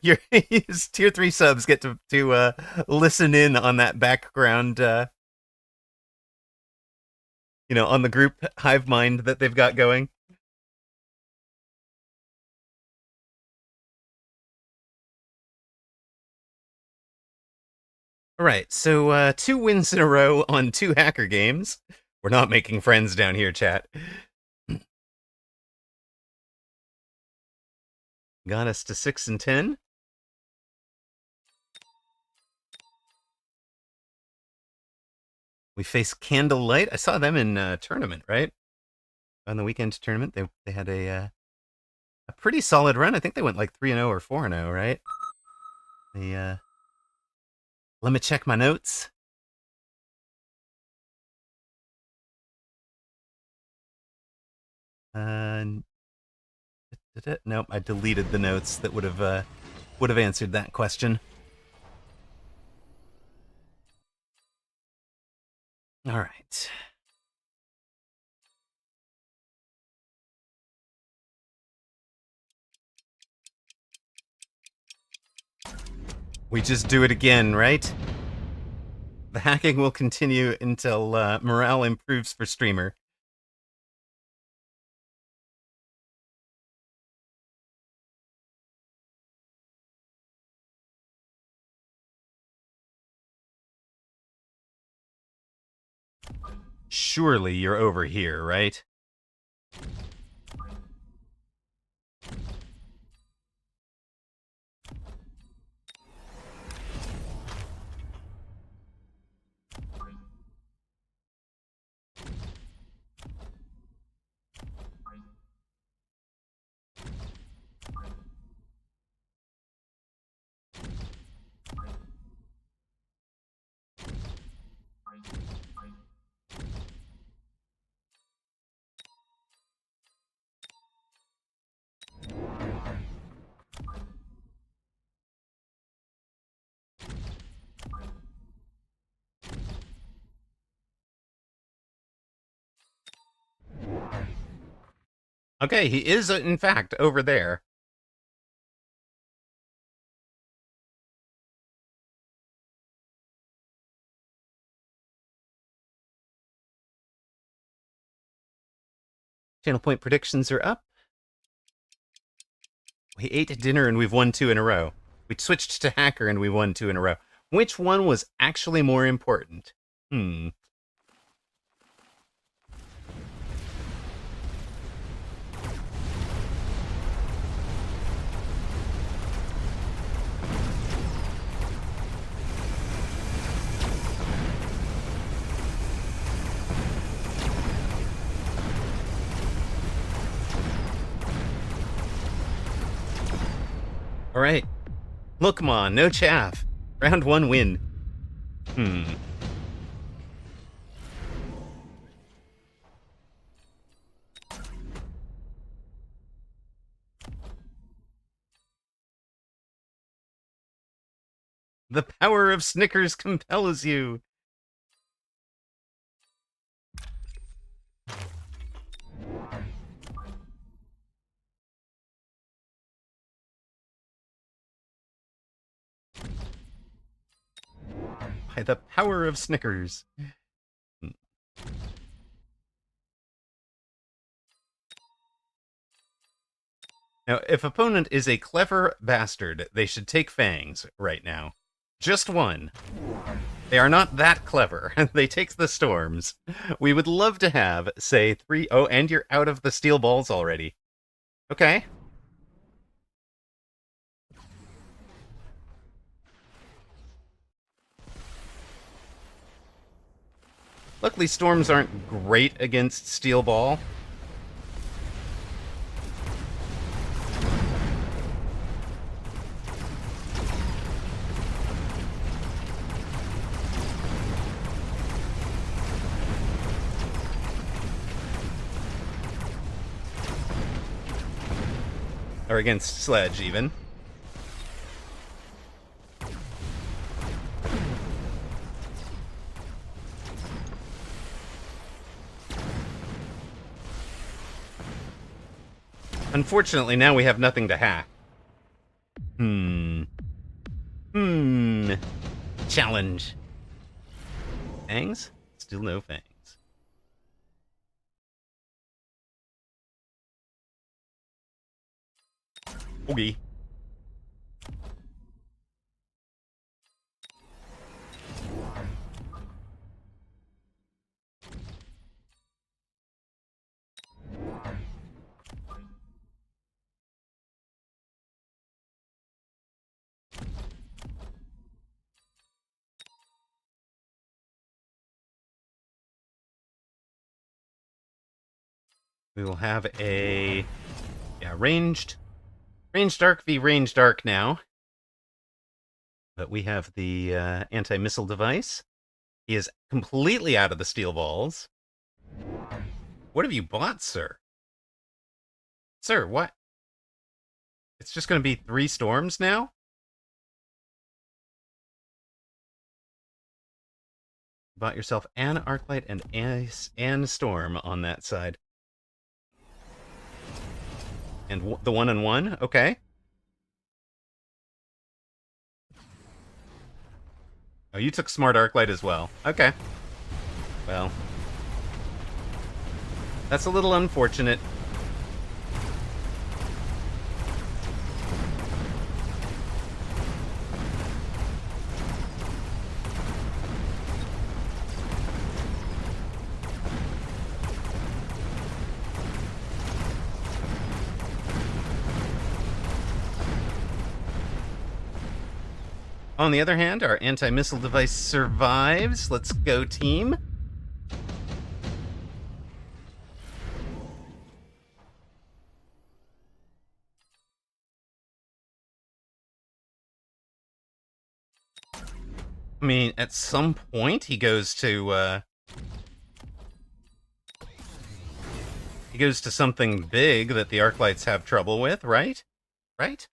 your tier 3 subs get to listen in on that background on the group hive mind that they've got going. All right, so 2 wins in a row on 2 hacker games. We're not making friends down here, chat. Got us to 6 and 10. We face Candlelight. I saw them in tournament, right? On the weekend tournament, they had a pretty solid run. I think they went like 3-0 or 4-0, right? They let me check my notes. Nope, I deleted the notes that would have answered that question. All right. We just do it again, right? The hacking will continue until morale improves for streamer. Surely you're over here, right? Okay, he is in fact over there. Channel point predictions are up. We ate dinner and we've won 2 in a row. We switched to hacker and we won 2 in a row. Which one was actually more important? All right. Look, on, no chaff. Round 1 win. The power of Snickers compels you. By the power of Snickers. Now, if opponent is a clever bastard, they should take Fangs right now. Just one. They are not that clever. They take the storms. We would love to have, say, 3... Oh, and you're out of the steel balls already. Okay. Luckily, storms aren't great against steel ball. Or against Sledge, even. Unfortunately, now we have nothing to hack. Challenge. Fangs? Still no Fangs. Okay. We will have a... Yeah, ranged arc v ranged arc now. But we have the anti-missile device. He is completely out of the steel balls. What have you bought, sir? Sir, what? It's just going to be 3 storms now? Bought yourself an Arclight and Storm on that side. And the 1-on-1? Okay. Oh, you took Smart Arclight as well. Okay. Well. That's a little unfortunate. On the other hand, our anti-missile device survives. Let's go, team. I mean, at some point, he goes to something big that the Arclights have trouble with, right? Right?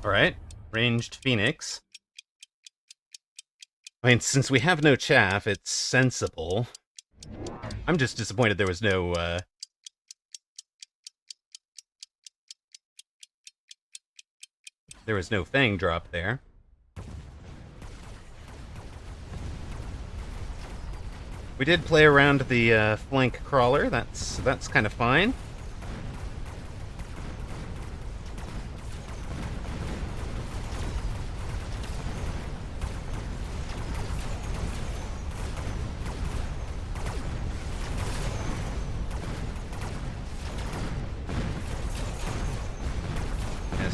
Alright, ranged Phoenix. I mean, since we have no chaff, it's sensible. I'm just disappointed there was no, Fang drop there. We did play around the flank crawler. That's kind of fine.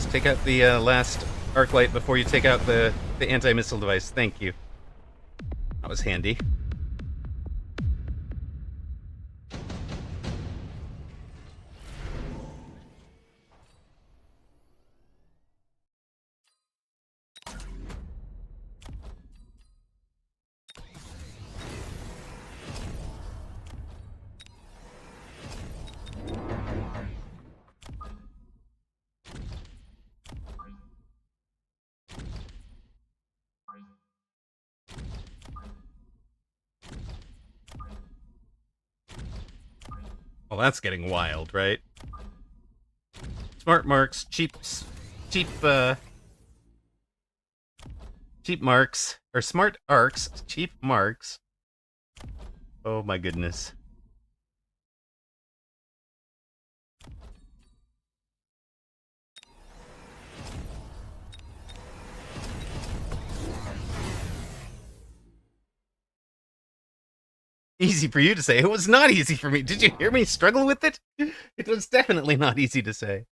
take out the last arc light before you take out the anti-missile device. Thank you. That was handy. Well, that's getting wild, right? Smart marks, cheap marks, or smart arcs, cheap marks. Oh my goodness. Easy for you to say. It was not easy for me. Did you hear me struggle with it? It was definitely not easy to say.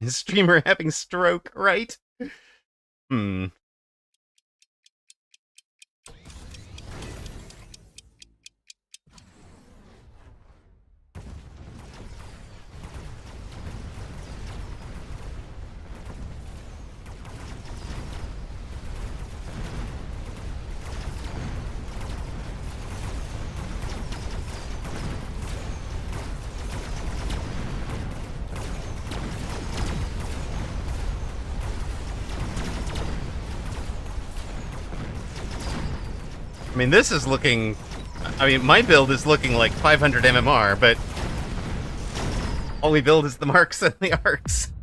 Streamer having stroke, right? Hmm. I mean, this is looking... I mean, my build is looking like 500 MMR, but... all we build is the marks and the arcs.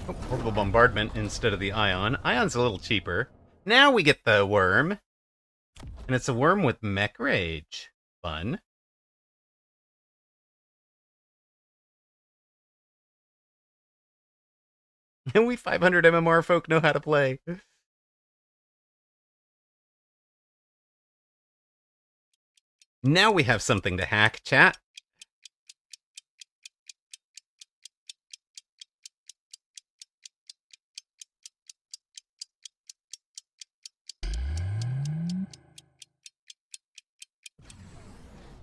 Oh, orbital bombardment instead of the ion. Ion's a little cheaper. Now we get the worm. And it's a worm with mech rage. Fun. And we 500 MMR folk know how to play. Now we have something to hack, chat.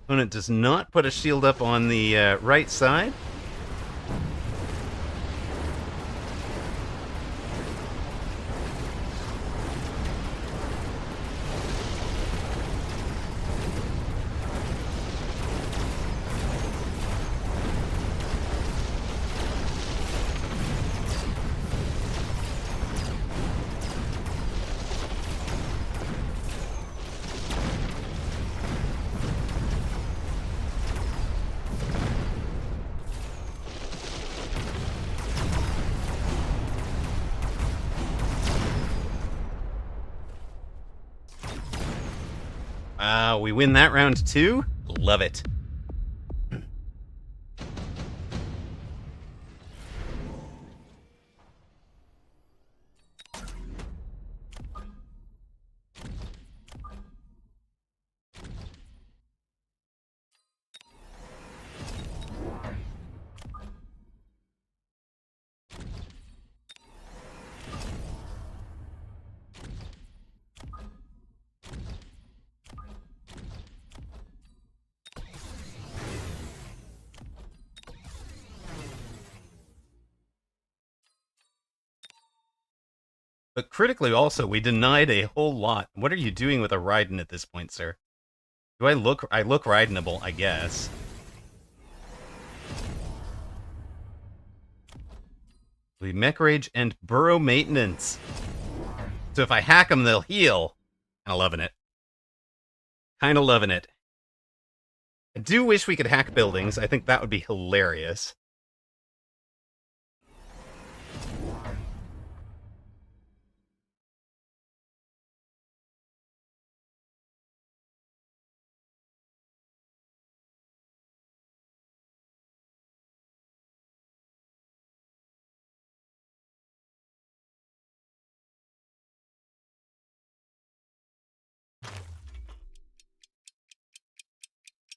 Opponent does not put a shield up on the right side. We win that round too? Love it. But critically also, we denied a whole lot. What are you doing with a Raiden at this point, sir? Do I look Raidenable, I guess. We Mech Rage and Burrow Maintenance. So if I hack them, they'll heal. Kinda loving it. Kinda loving it. I do wish we could hack buildings. I think that would be hilarious.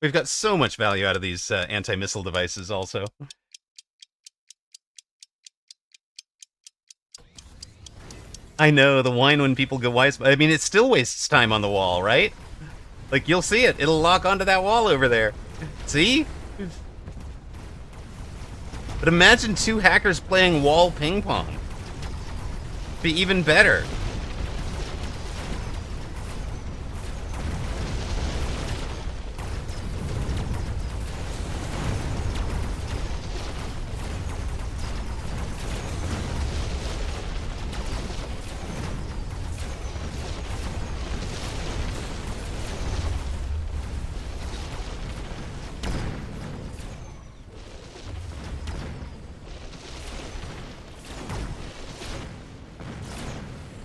We've got so much value out of these anti-missile devices also. I know, the whine when people go wise. I mean, it still wastes time on the wall, right? Like, you'll see it. It'll lock onto that wall over there. See? But imagine two hackers playing wall ping pong. Be even better.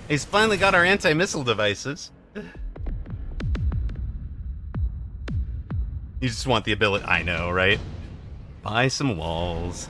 He's finally got our anti-missile devices. You just want the ability. I know, right? Buy some walls.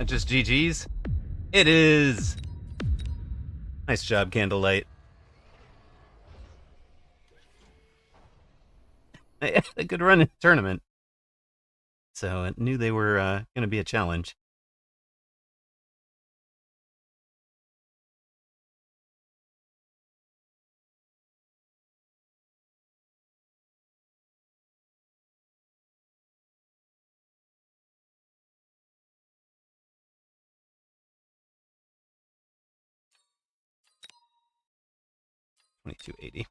Just GG's? It is! Nice job, Candlelight. I had a good run in the tournament. So I knew they were going to be a challenge. $22.80.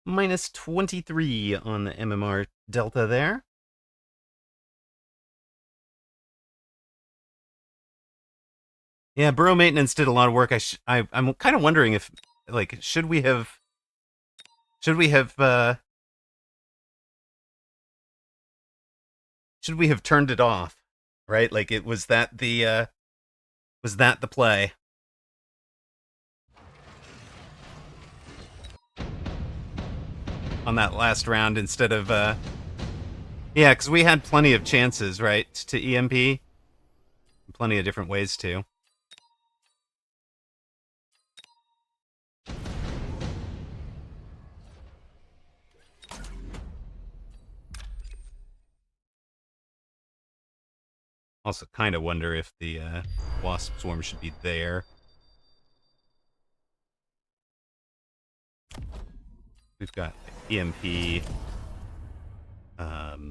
Minus 23 on the MMR delta there. Yeah, burrow maintenance did a lot of work. I'm kind of wondering if, like, should we have should we have turned it off? Right? Like, it was that the play? On that last round instead of yeah, because we had plenty of chances, right, to EMP. Plenty of different ways to. Also, kind of wonder if the wasp swarm should be there. We've got EMP. How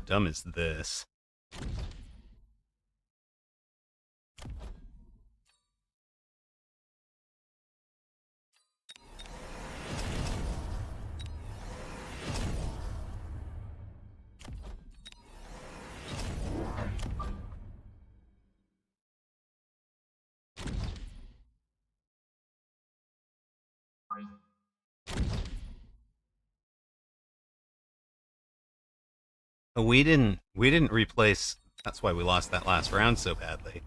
dumb is this? We didn't replace. That's why we lost that last round so badly.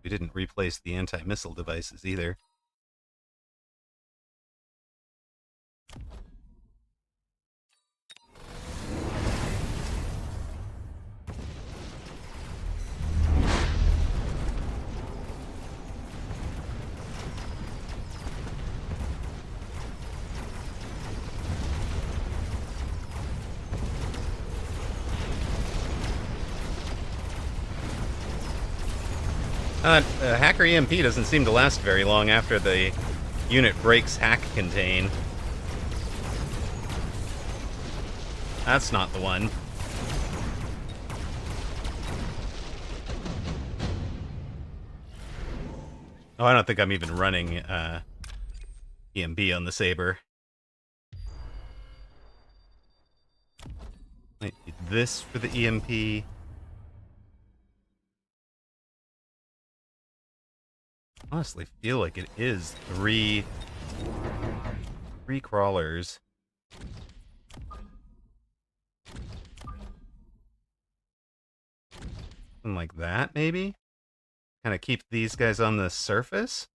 We didn't replace the anti-missile devices either. Hacker EMP doesn't seem to last very long after the unit breaks hack contain. That's not the one. Oh, I don't think I'm even running EMP on the Saber. Might need this for the EMP. Honestly feel like it is three crawlers. Something like that, maybe? Kind of keep these guys on the surface?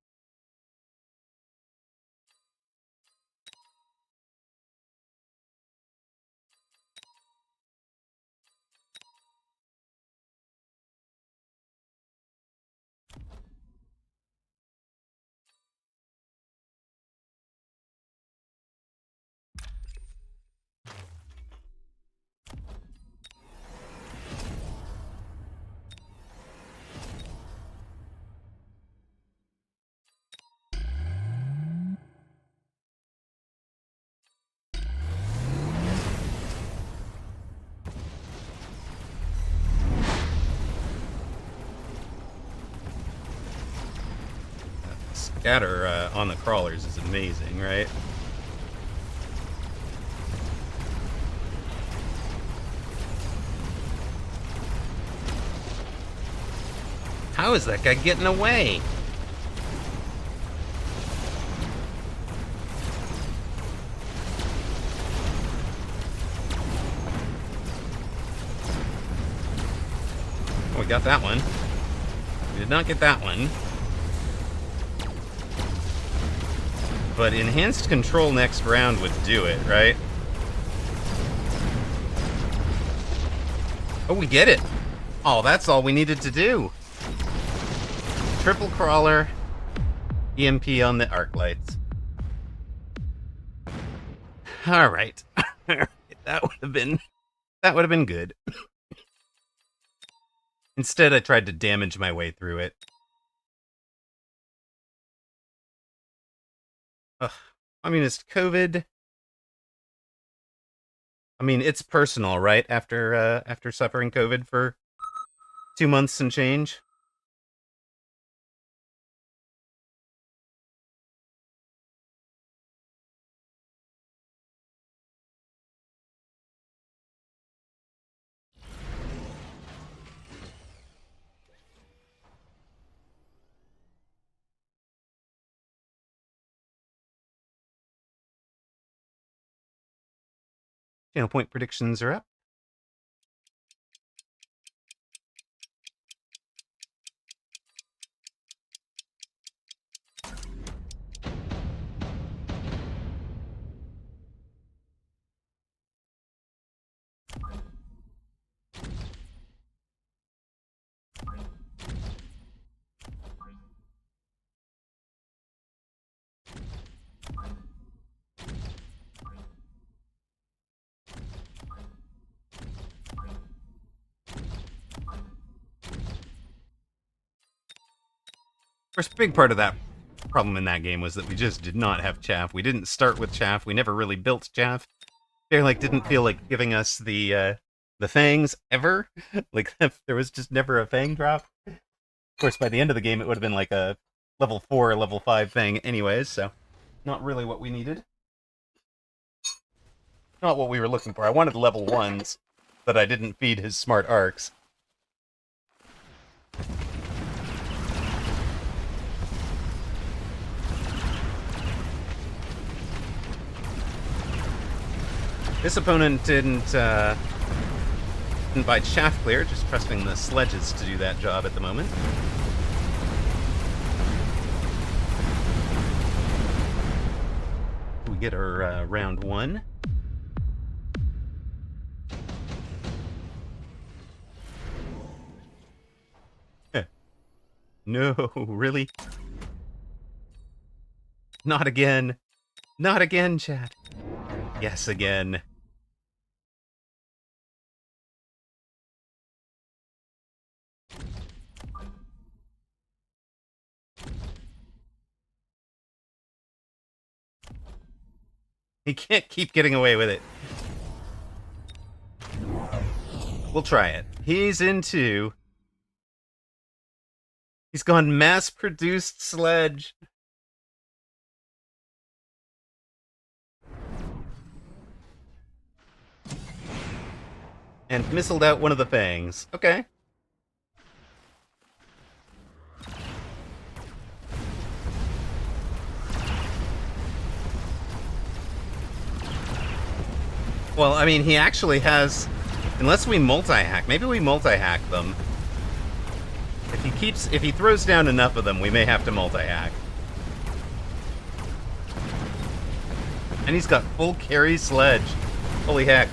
Scatter on the crawlers is amazing, right? How is that guy getting away? Oh, we got that one. We did not get that one. But enhanced control next round would do it, right? Oh, we get it. Oh, that's all we needed to do. Triple crawler, EMP on the arc lights. All right. That would have been good. Instead, I tried to damage my way through it. Ugh. Communist COVID. I mean, it's personal, right? After suffering COVID for 2 months and change. Channel point predictions are up. Of course, a big part of that problem in that game was that we just did not have chaff. We didn't start with chaff. We never really built chaff. Fairlight didn't feel like giving us the fangs ever. Like there was just never a fang drop. Of course, by the end of the game, it would have been like a level 4 or level 5 thing anyways, so not really what we needed. Not what we were looking for. I wanted level 1s, but I didn't feed his smart arcs. This opponent didn't buy chaff clear, just trusting the sledges to do that job at the moment. We get our round 1. No, really? Not again. Not again, chat. Yes, again. He can't keep getting away with it. We'll try it. He's into... He's gone mass-produced sledge. And missiled out one of the fangs. Okay. Well, I mean, he actually has... Unless we multi-hack. Maybe we multi-hack them. If he throws down enough of them, we may have to multi-hack. And he's got full carry sledge. Holy heck.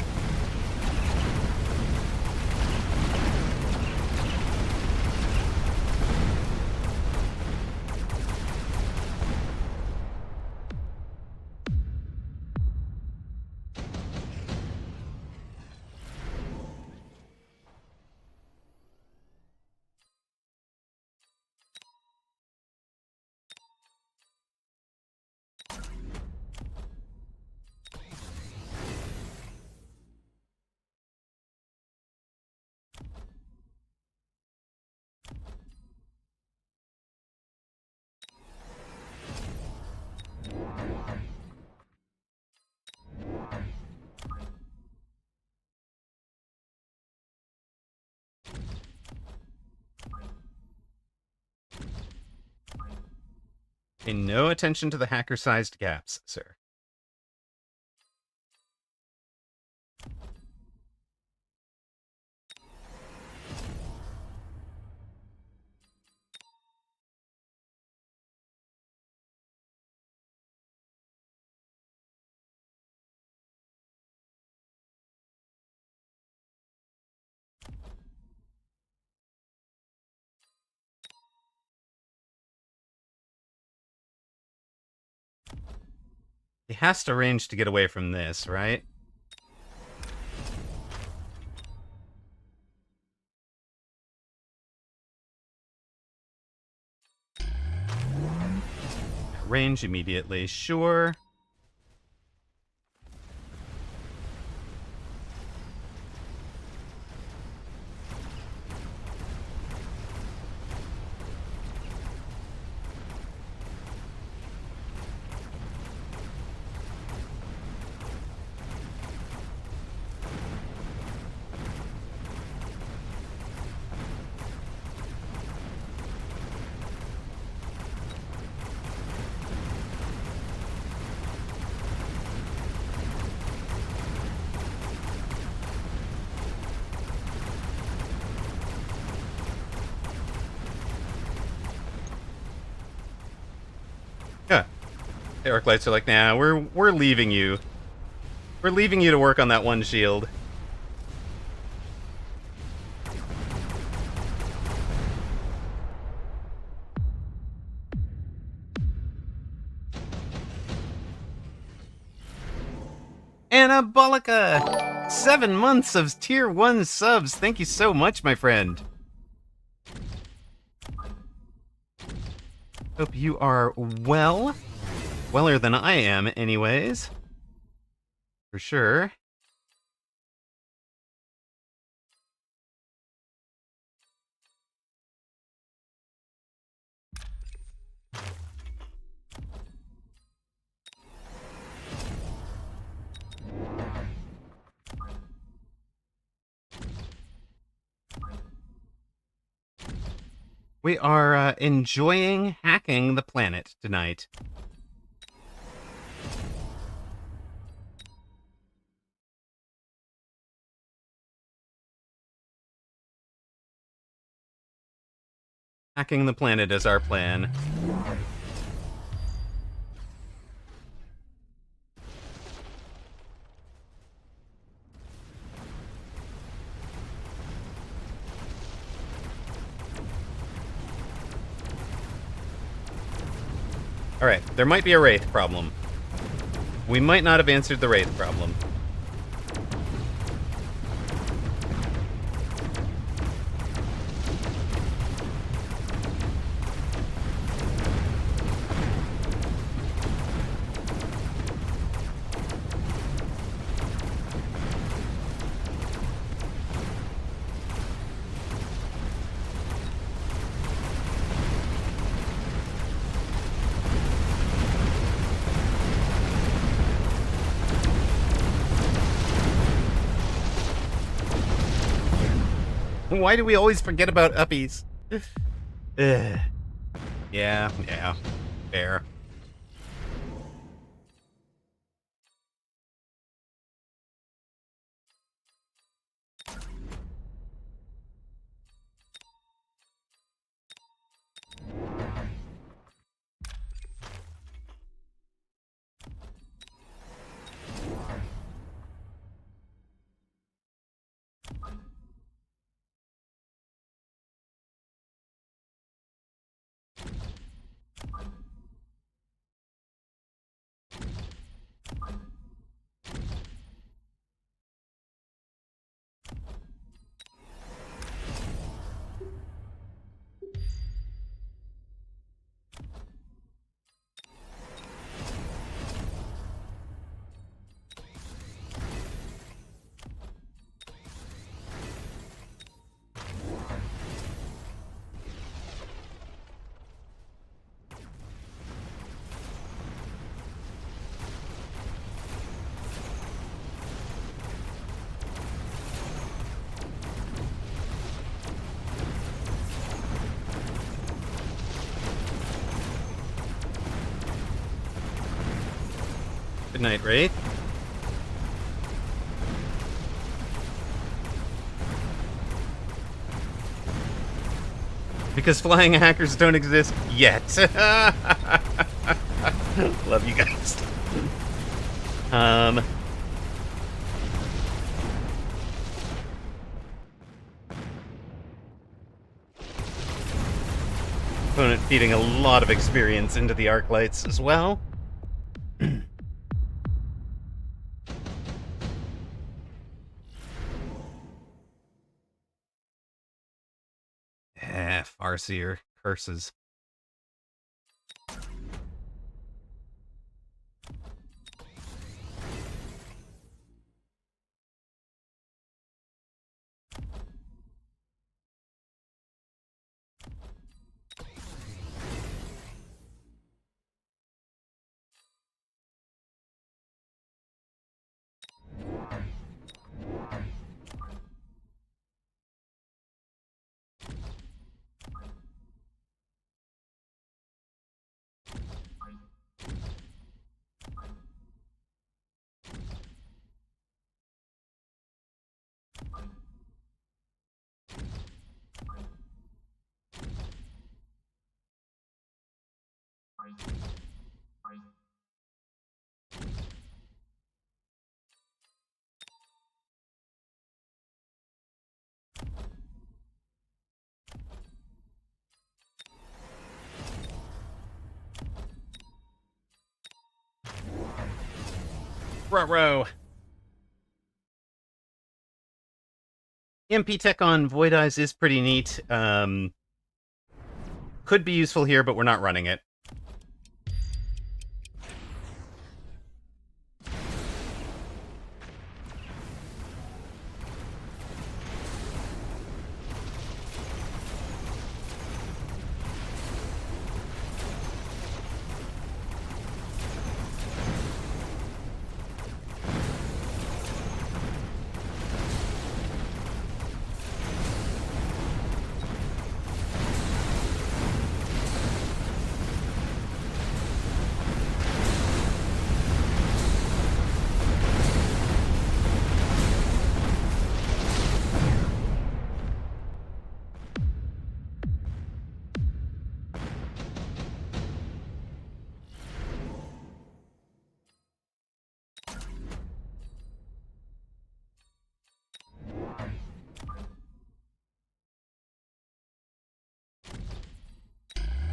Pay no attention to the hacker-sized gaps, sir. He has to range to get away from this, right? Range immediately, sure. The Arclights are like, nah, we're leaving you. We're leaving you to work on that one shield. Anabolica! 7 months of tier 1 subs. Thank you so much, my friend. Hope you are well. Weller than I am, anyways. For sure. We are enjoying hacking the planet tonight. Hacking the planet is our plan. Alright, there might be a Wraith problem. We might not have answered the Wraith problem. Why do we always forget about uppies? Yeah, fair. Good night, Wraith. Because flying hackers don't exist yet. Love you guys. Opponent feeding a lot of experience into the Arclights as well. Farseer curses. Ruh-roh. MP Tech on Void Eyes is pretty neat. Could be useful here, but we're not running it.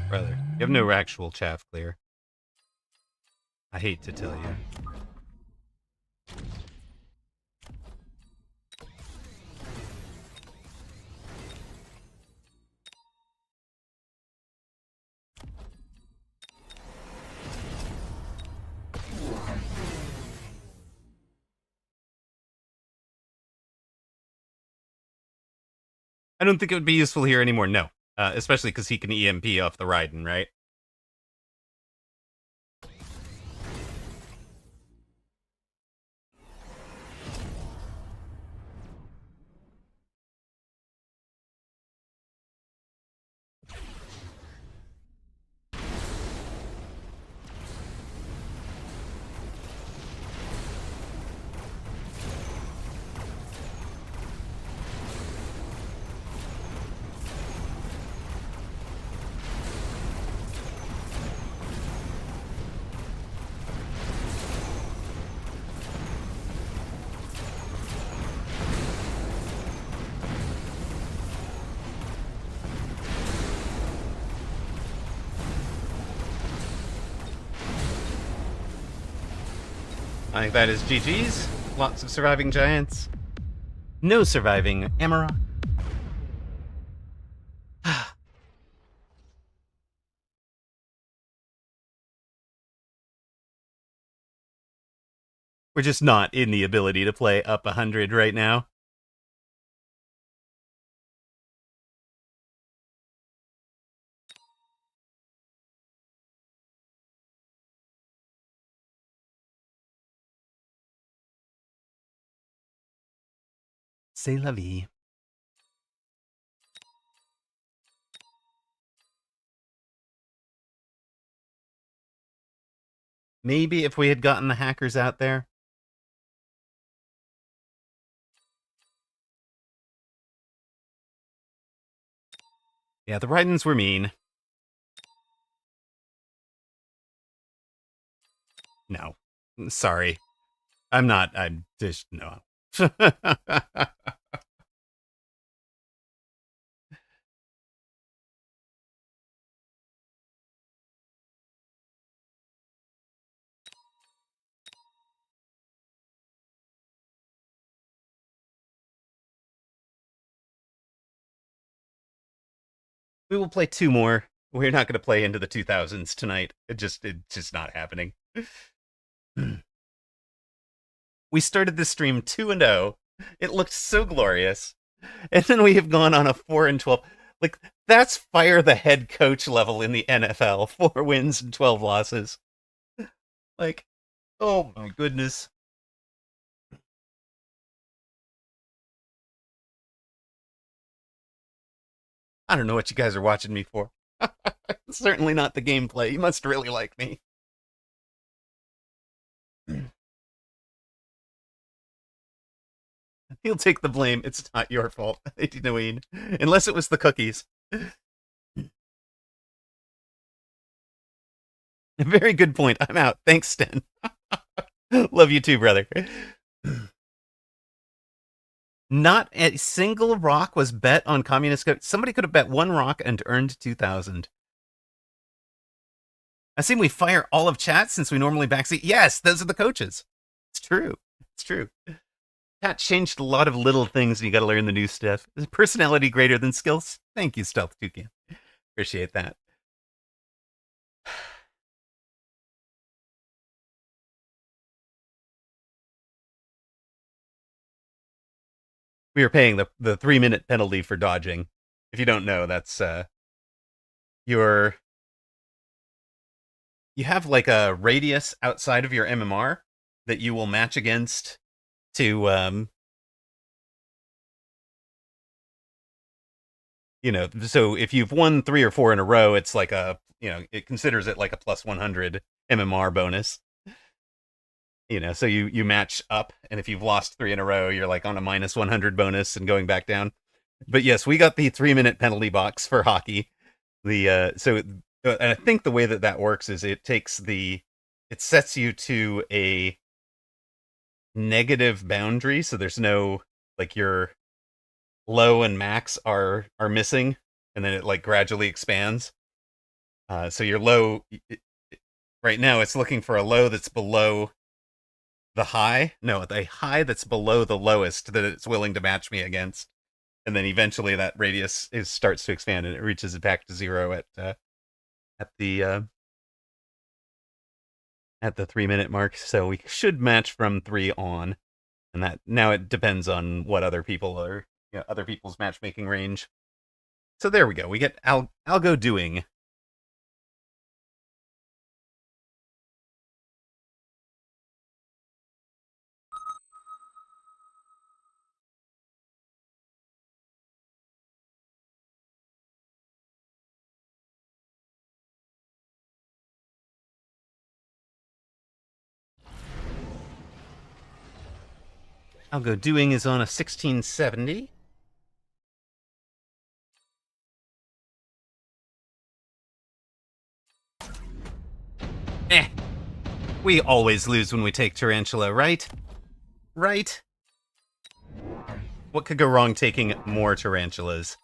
Brother, you have no actual chaff clear. I hate to tell you. I don't think it would be useful here anymore, no. Especially because he can EMP off the Raiden, right? I think that is GG's. Lots of surviving giants. No surviving Amarok. We're just not in the ability to play up 100 right now. C'est la vie. Maybe if we had gotten the hackers out there. Yeah, the Raidens were mean. No. Sorry. I'm just, no. We will play 2 more. We're not going to play into the 2000s tonight. It's just not happening. We started this stream 2-0. It looked so glorious. And then we have gone on a 4-12. Like, that's fire the head coach level in the NFL. 4 wins and 12 losses. Like, oh my goodness. I don't know what you guys are watching me for. Certainly not the gameplay. You must really like me. He'll take the blame. It's not your fault, Dinoween. Unless it was the cookies. Very good point. I'm out. Thanks, Sten. Love you too, brother. Not a single rock was bet on Communist Code. Somebody could have bet 1 rock and earned 2,000. I seem we fire all of chat since we normally backseat. Yes, those are the coaches. It's true. It's true. Pat changed a lot of little things, and you got to learn the new stuff. Personality greater than skills. Thank you, Stealth Toucan. Appreciate that. We are paying the 3-minute penalty for dodging. If you don't know, that's your you have like a radius outside of your MMR that you will match against to so if you've won 3 or 4 in a row, it's like it considers it like a plus 100 MMR bonus. So you match up, and if you've lost 3 in a row, you're like on a minus 100 bonus and going back down. But yes, we got the 3-minute penalty box for hockey. And I think the way that works is it sets you to a negative boundary, so there's no like your low and max are missing, and then it like gradually expands. So your low right now, it's looking for a low that's below the high. No, the high that's below the lowest that it's willing to match me against. And then eventually that radius starts to expand, and it reaches it back to 0 at the 3-minute mark. So we should match from 3 on, and that now it depends on what other people's matchmaking range. So there we go. We get Algo doing. Algo doing is on a 1670. We always lose when we take Tarantula, right? Right? What could go wrong taking more Tarantulas?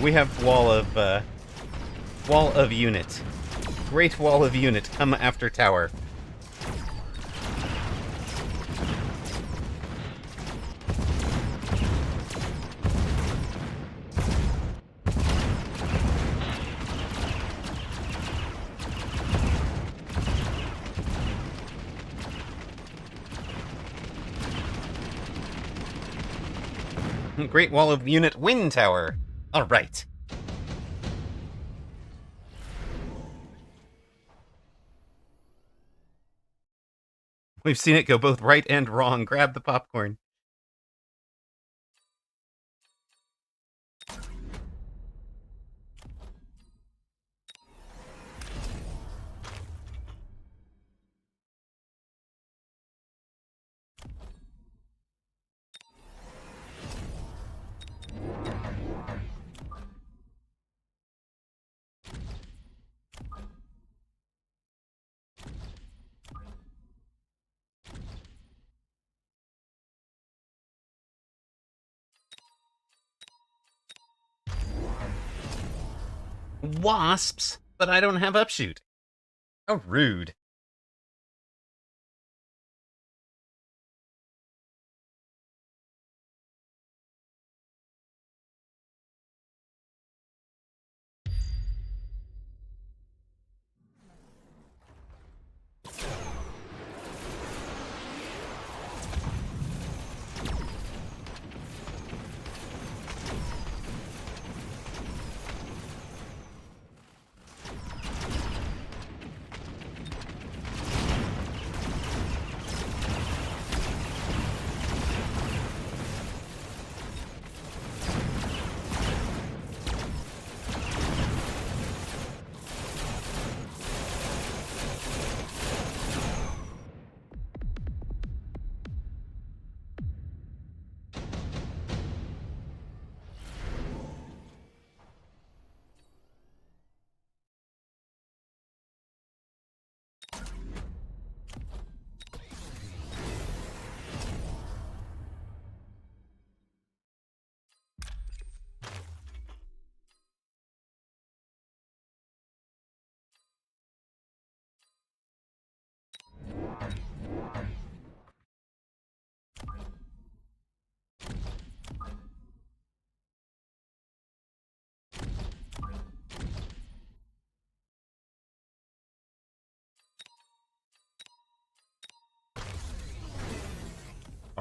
We have wall of unit. Great wall of unit, come after tower. Great wall of unit, wind tower. All right. We've seen it go both right and wrong. Grab the popcorn. Wasps, but I don't have upshoot. How rude.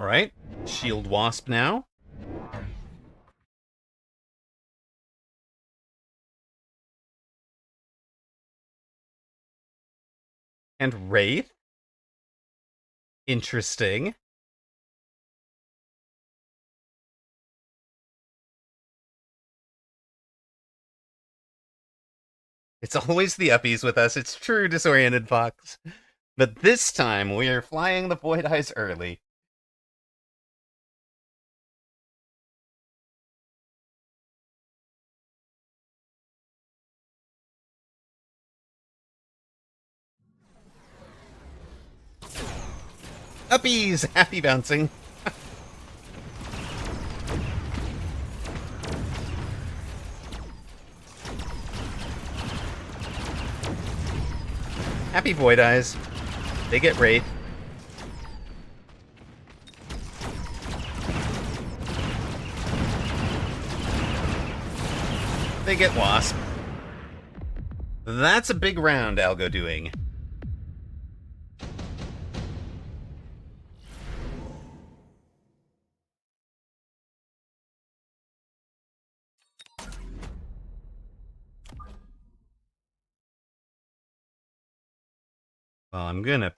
Alright. Shield Wasp now. And Wraith. Interesting. It's always the uppies with us. It's true, Disoriented Fox. But this time, we are flying the Void Eyes early. Uppies! Happy bouncing. Happy Void Eyes. They get Wraith. They get Wasp. That's a big round, Algo doing. Well, I'm gonna...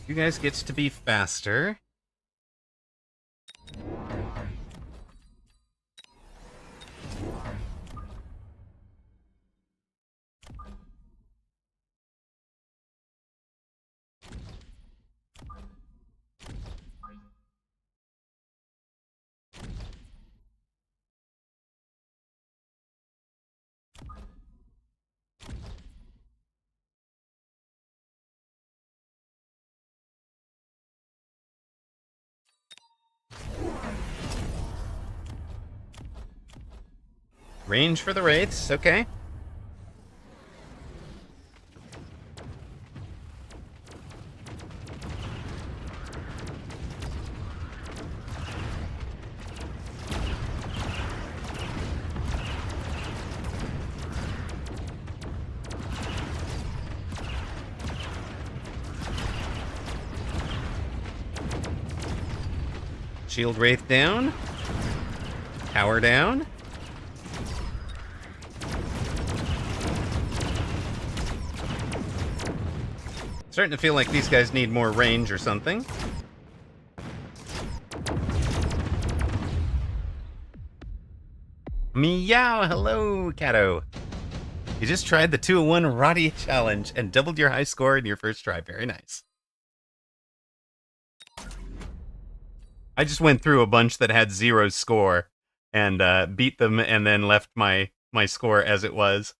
You guys get to be faster. Range for the Wraiths, okay. Shield Wraith down. Tower down. Starting to feel like these guys need more range or something. Meow! Hello, Kato. You just tried the 2-1 Roddy challenge and doubled your high score in your first try. Very nice. I just went through a bunch that had 0 score and beat them and then left my score as it was.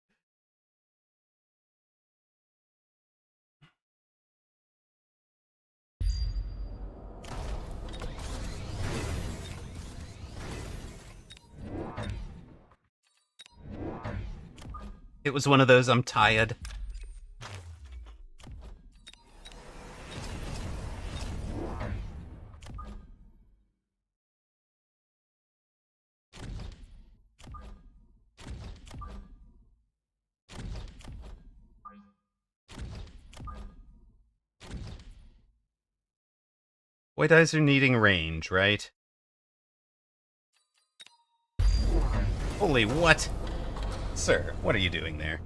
It was one of those, I'm tired. White Eyes are needing range, right? Holy what? Sir, what are you doing there?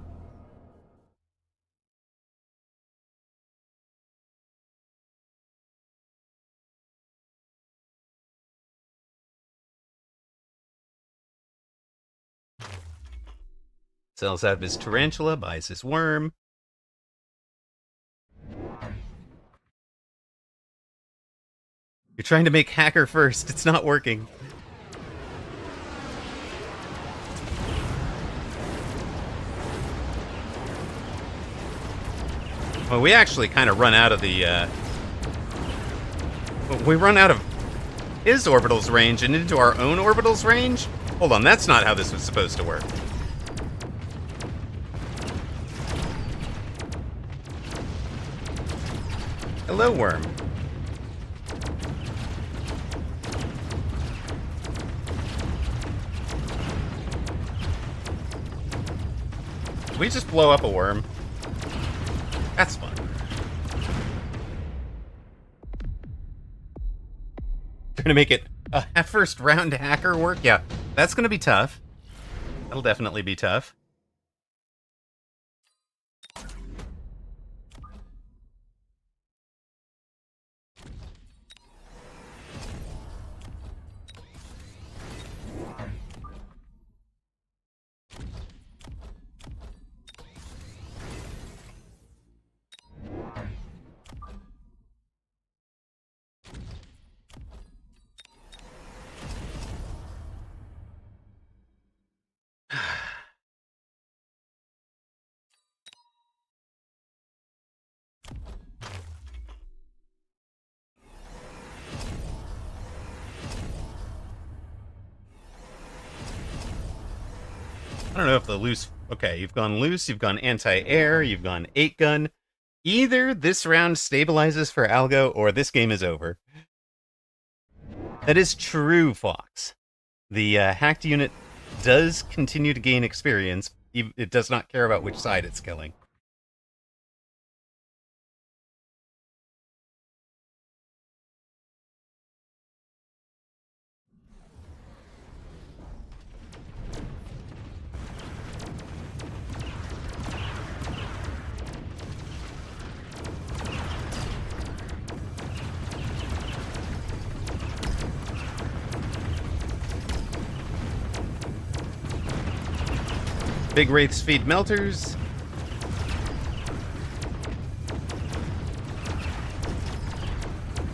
Sells out his tarantula, buys his worm. You're trying to make hacker first. It's not working. Well, we actually kind of run out of the, we run out of his orbital's range and into our own orbital's range? Hold on, that's not how this was supposed to work. Hello, worm. Did we just blow up a worm? That's fun. Trying to make it a first round hacker work? Yeah, that's going to be tough. That'll definitely be tough. I don't know if the loose... Okay, you've gone loose, you've gone anti-air, you've gone 8-gun. Either this round stabilizes for Algo, or this game is over. That is true, Fox. The hacked unit does continue to gain experience. It does not care about which side it's killing. Big Wraiths feed melters.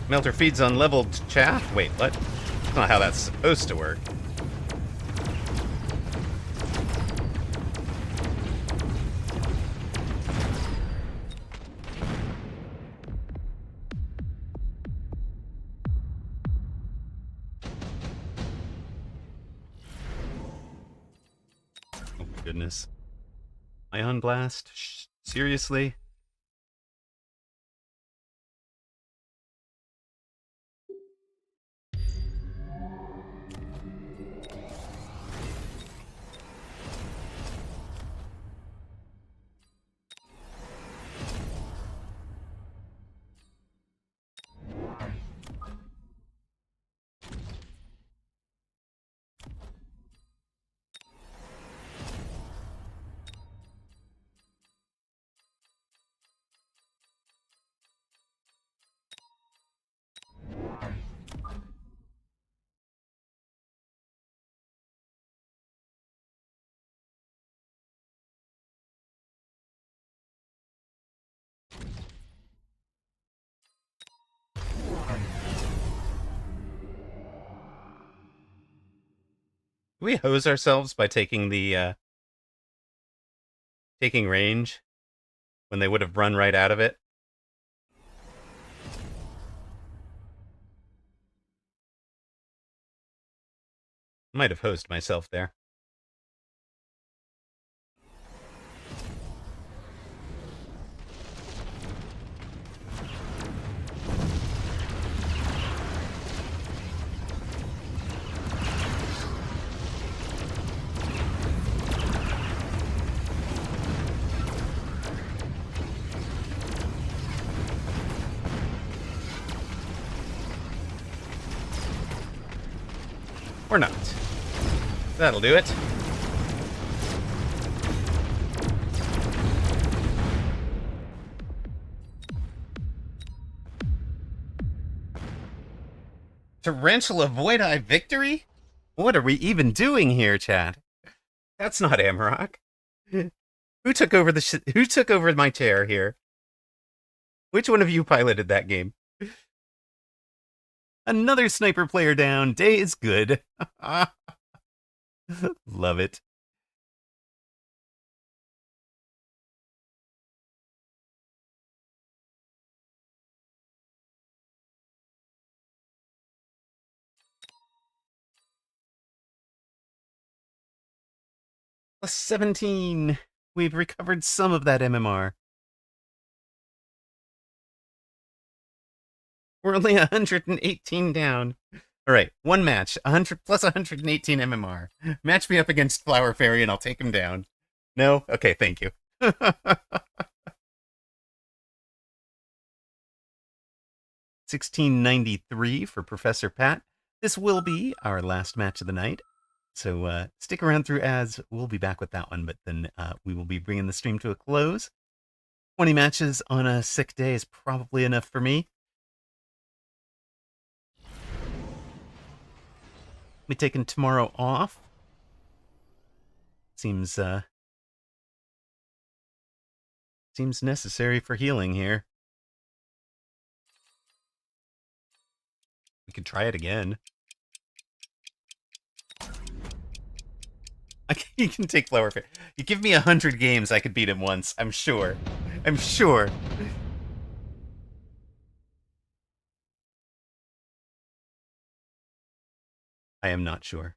Melter feeds on leveled chaff? Wait, what? That's not how that's supposed to work. Oh, goodness. Ion Blast? Seriously? Do we hose ourselves by taking the, taking range when they would have run right out of it? Might have hosed myself there. Or not. That'll do it. Tarantula Void Eye victory? What are we even doing here, Chad? That's not Amarok. Who took over who took over my chair here? Which one of you piloted that game? Another sniper player down. Day is good. Love it. Plus 17. We've recovered some of that MMR. We're only 118 down. All right, one match, 100 plus 118 MMR. Match me up against Flower Fairy and I'll take him down. No? Okay, thank you. 1693 for Professor Pat. This will be our last match of the night. So stick around through ads. We'll be back with that one, but then we will be bringing the stream to a close. 20 matches on a sick day is probably enough for me. Me taking tomorrow off. Seems necessary for healing here. We could try it again. You can take Flower Fairy. You give me 100 games, I could beat him once. I'm sure. I'm sure. I am not sure.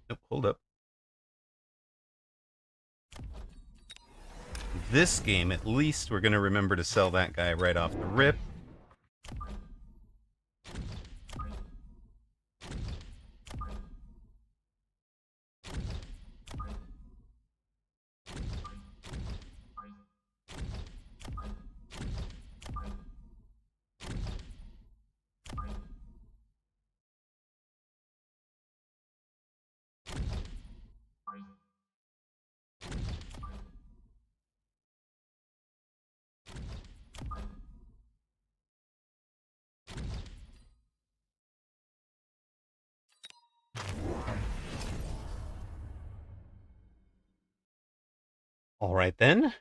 Nope, hold up. This game, at least, we're going to remember to sell that guy right off the rip. All right, then.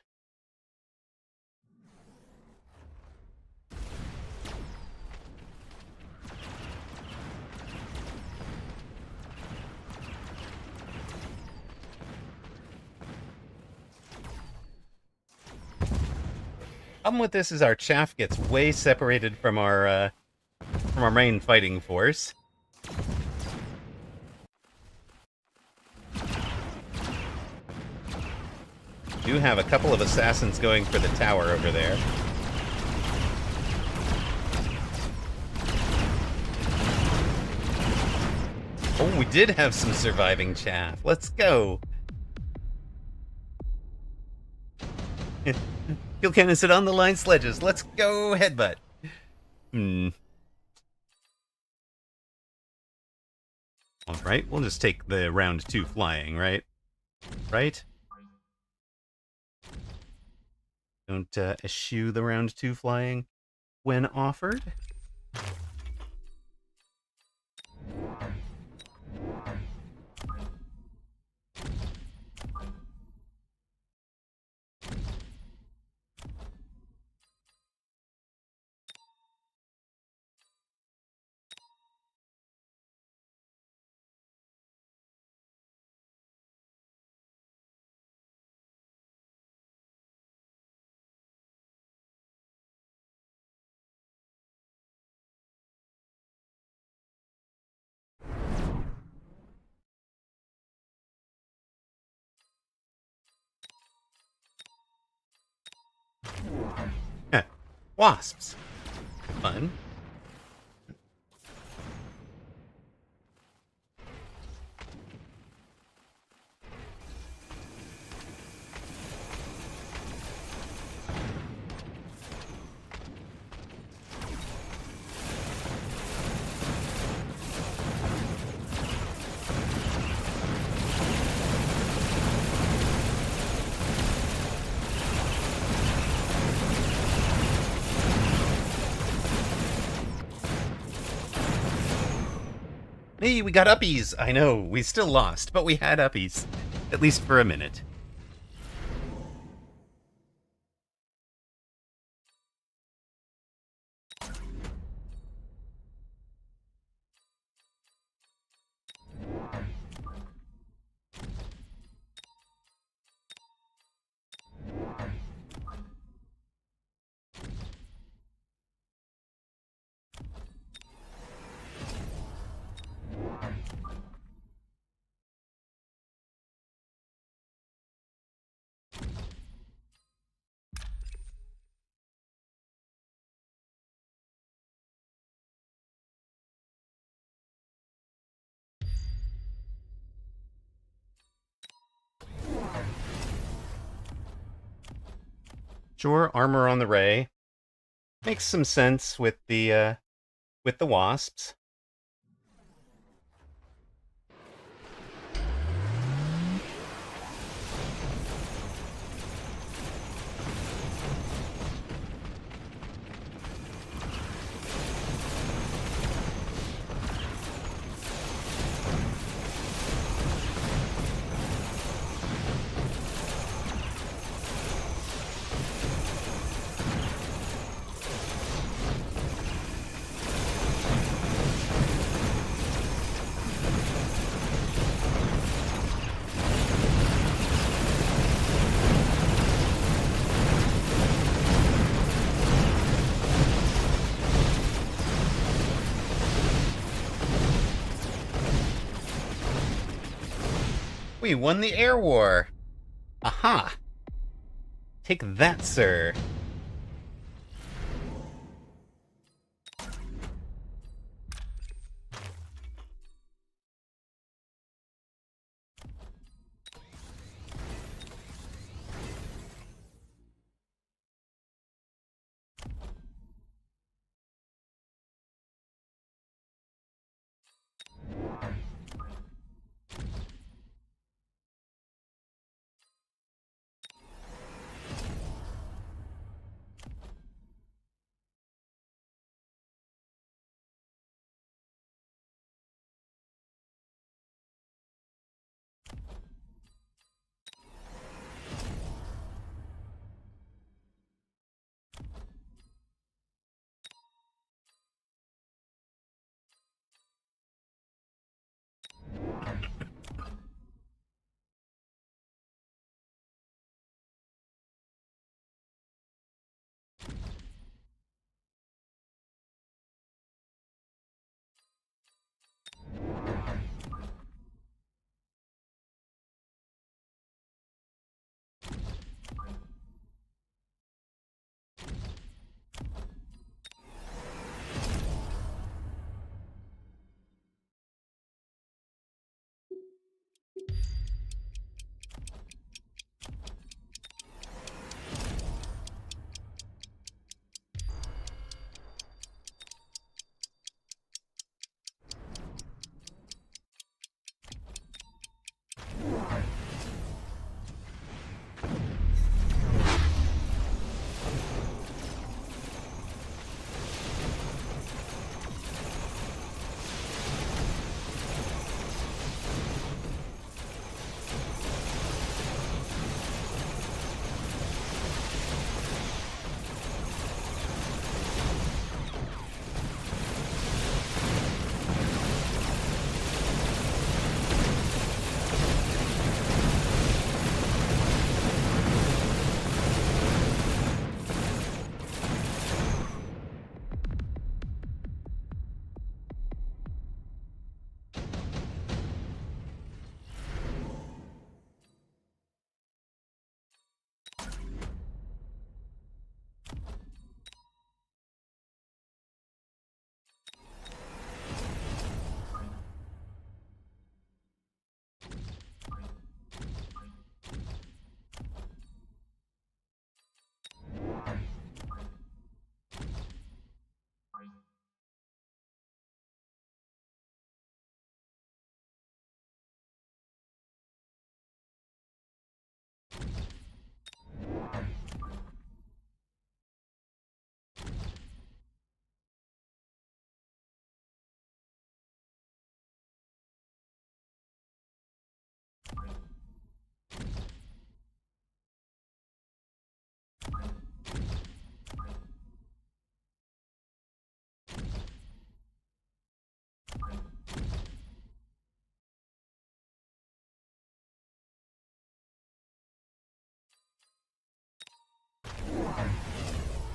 Problem with this is our chaff gets way separated from our main fighting force. Do have a couple of assassins going for the tower over there. Oh, we did have some surviving chaff. Let's go. Kill Cannon on the line sledges. Let's go, headbutt. All right, we'll just take the round 2 flying, right? Right? Don't eschew the round 2 flying when offered. Wasps. Fun. Hey, we got uppies! I know, we still lost, but we had uppies. At least for a minute. Sure, armor on the Ray makes some sense with the wasps. We won the air war! Aha! Take that, sir!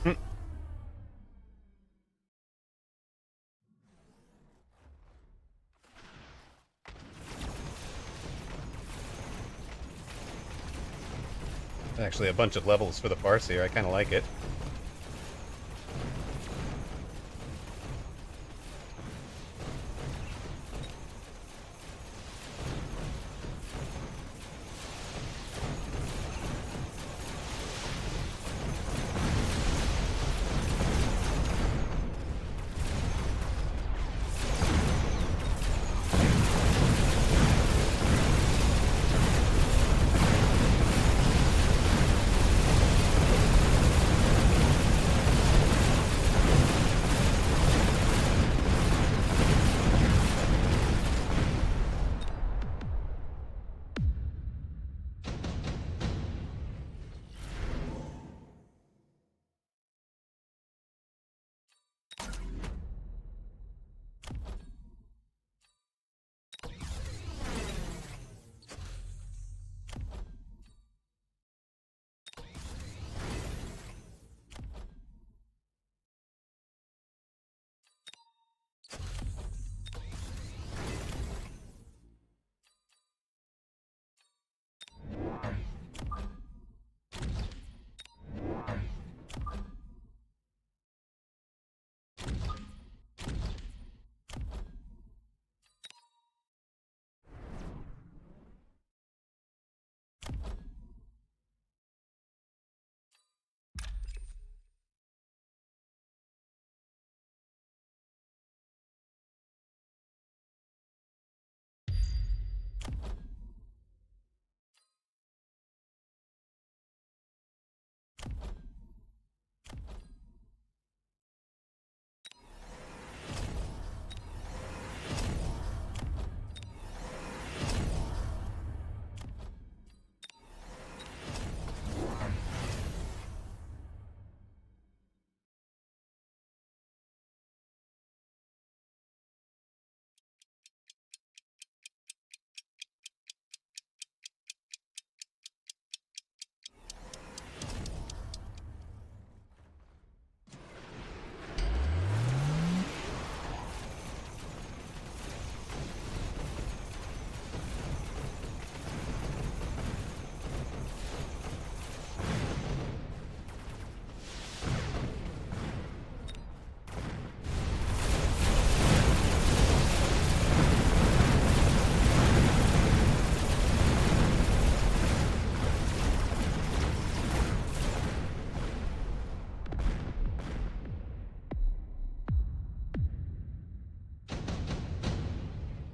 Hmm. Actually, a bunch of levels for the Farseer. I kind of like it.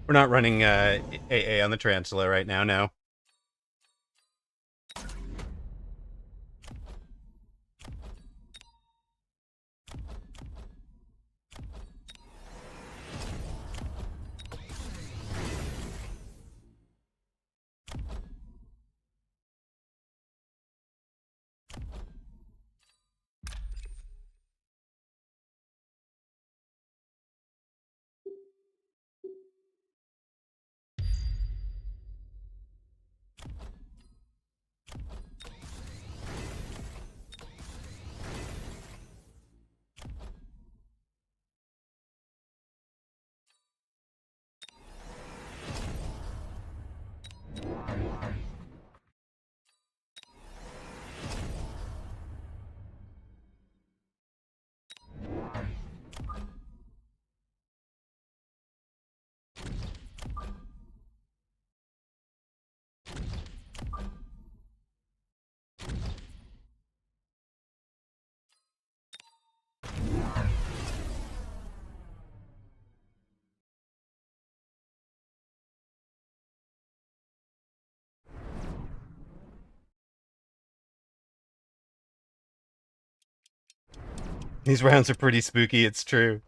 We're not running AA on the Tarantula right now, no. These rounds are pretty spooky, it's true.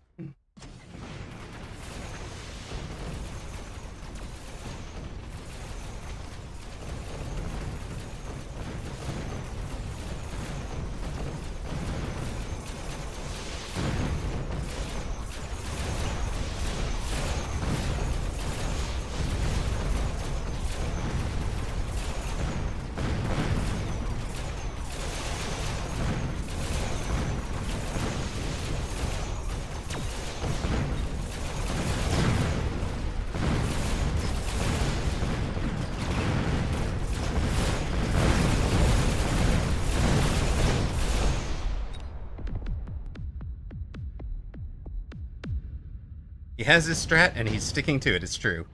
He has his strat, and he's sticking to it, it's true.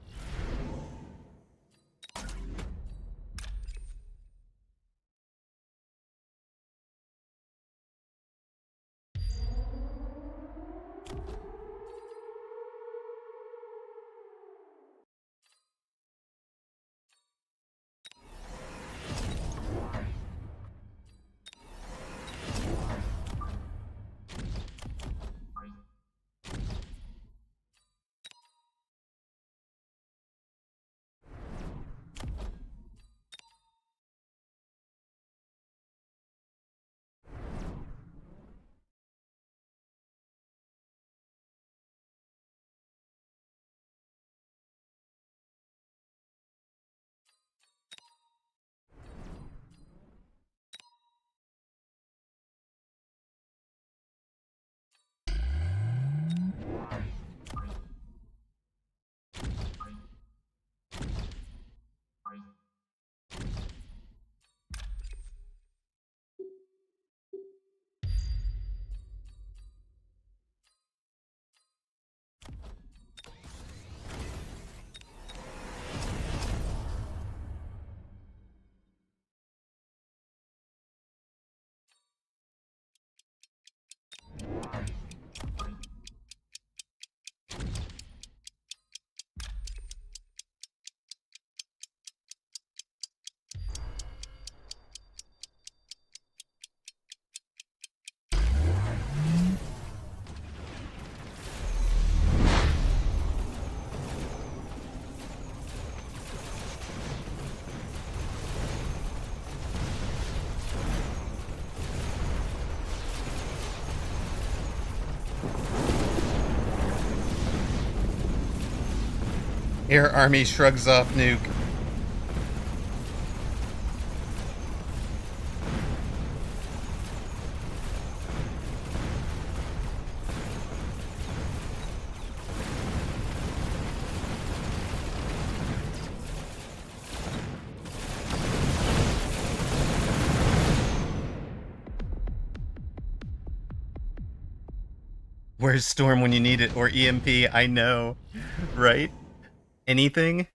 Air Army shrugs off nuke. Where's Storm when you need it? Or EMP? I know, right? Anything?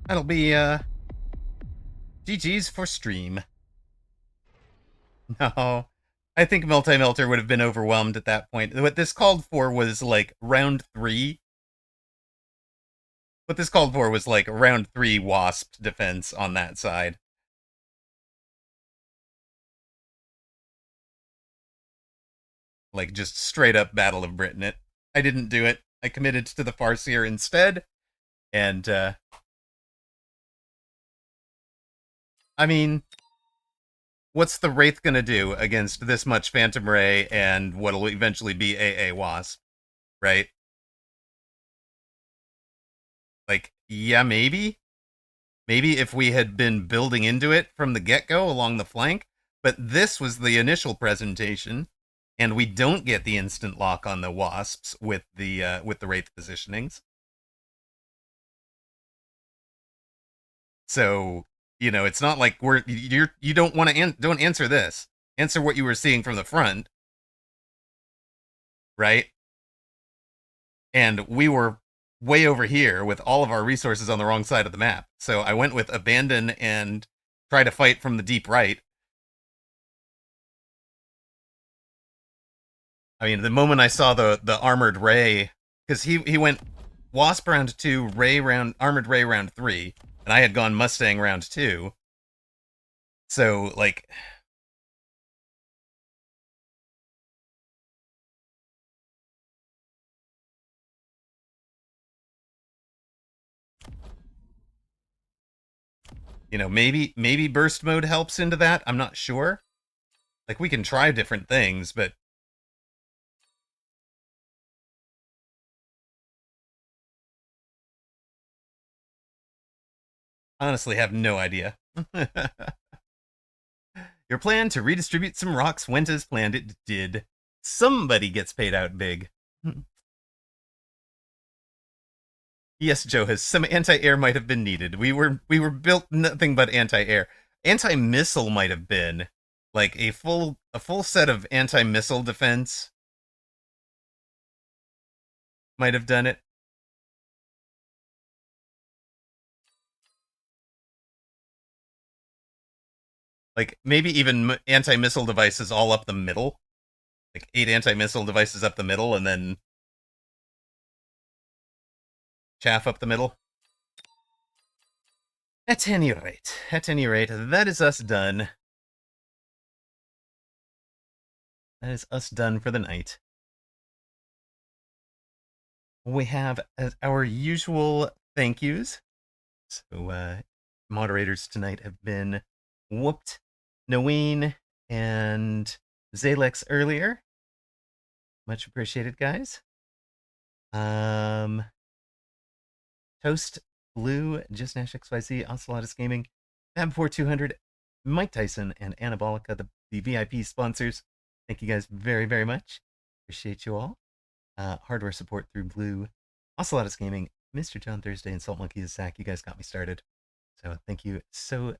That'll be, GG's for stream. No. I think Multi-Melter would have been overwhelmed at that point. What this called for was, like, round 3. What this called for was, like, round 3 Wasp defense on that side. Like, just straight up Battle of Britain it. I didn't do it. I committed to the Farseer instead. And, I mean, what's the Wraith gonna do against this much Phantom Ray and what'll eventually be AA Wasp, right? Like, yeah, maybe. Maybe if we had been building into it from the get-go along the flank, but this was the initial presentation, and we don't get the instant lock on the Wasps with the Wraith positionings. So, you know, it's not like you don't want to don't answer this. Answer what you were seeing from the front, right? And we were way over here with all of our resources on the wrong side of the map. So I went with abandon and try to fight from the deep right. I mean, the moment I saw the armored Ray, because he went Wasp round 2, Ray round, armored Ray round 3, and I had gone Mustang round 2. So, like, you know, maybe burst mode helps into that. I'm not sure. Like, we can try different things, but honestly have no idea. Your plan to redistribute some rocks went as planned. It did. Somebody gets paid out big. Yes, Joe, some anti-air might have been needed. We were built nothing but anti-air. Anti-missile might have been like a full set of anti-missile defense might have done it. Like maybe even anti-missile devices all up the middle. Like 8 anti-missile devices up the middle and then chaff up the middle. At any rate, that is us done. That is us done for the night. We have our usual thank yous. So, moderators tonight have been Whooped, Naween, and Zalex earlier. Much appreciated, guys. Toast, Blue, Just Nash XYZ, Ocelotus Gaming, Fab4200, Mike Tyson, and Anabolica, the VIP sponsors. Thank you guys very, very much. Appreciate you all. Hardware support through Blue, Ocelotus Gaming, Mr. John Thursday, and Salt Monkey Zach. You guys got me started. So thank you so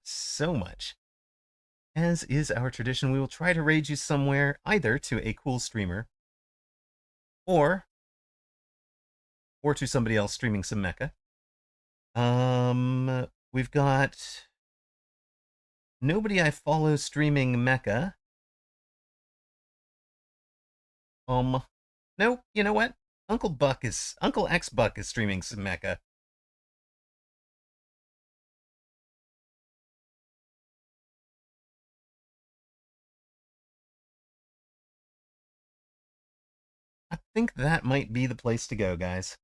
much. As is our tradition, we will try to raid you somewhere, either to a cool streamer, or to somebody else streaming some mecha. We've got nobody I follow streaming mecha. No, you know what? Uncle X Buck is streaming some mecha. I think that might be the place to go, guys.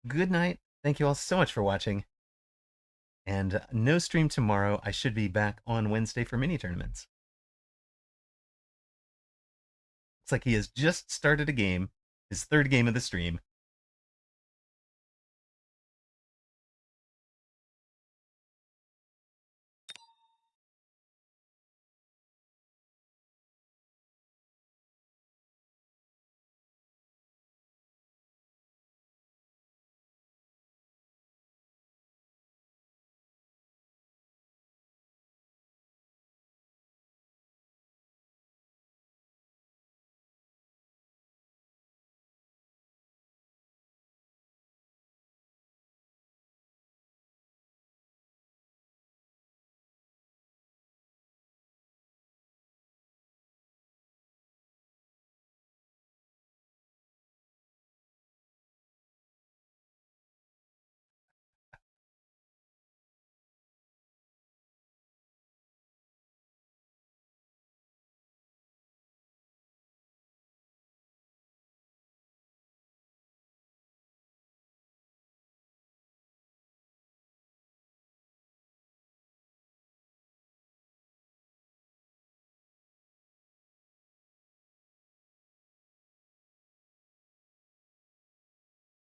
Good night. Thank you all so much for watching. And no stream tomorrow. I should be back on Wednesday for mini tournaments. Looks like he has just started a game, his 3rd game of the stream.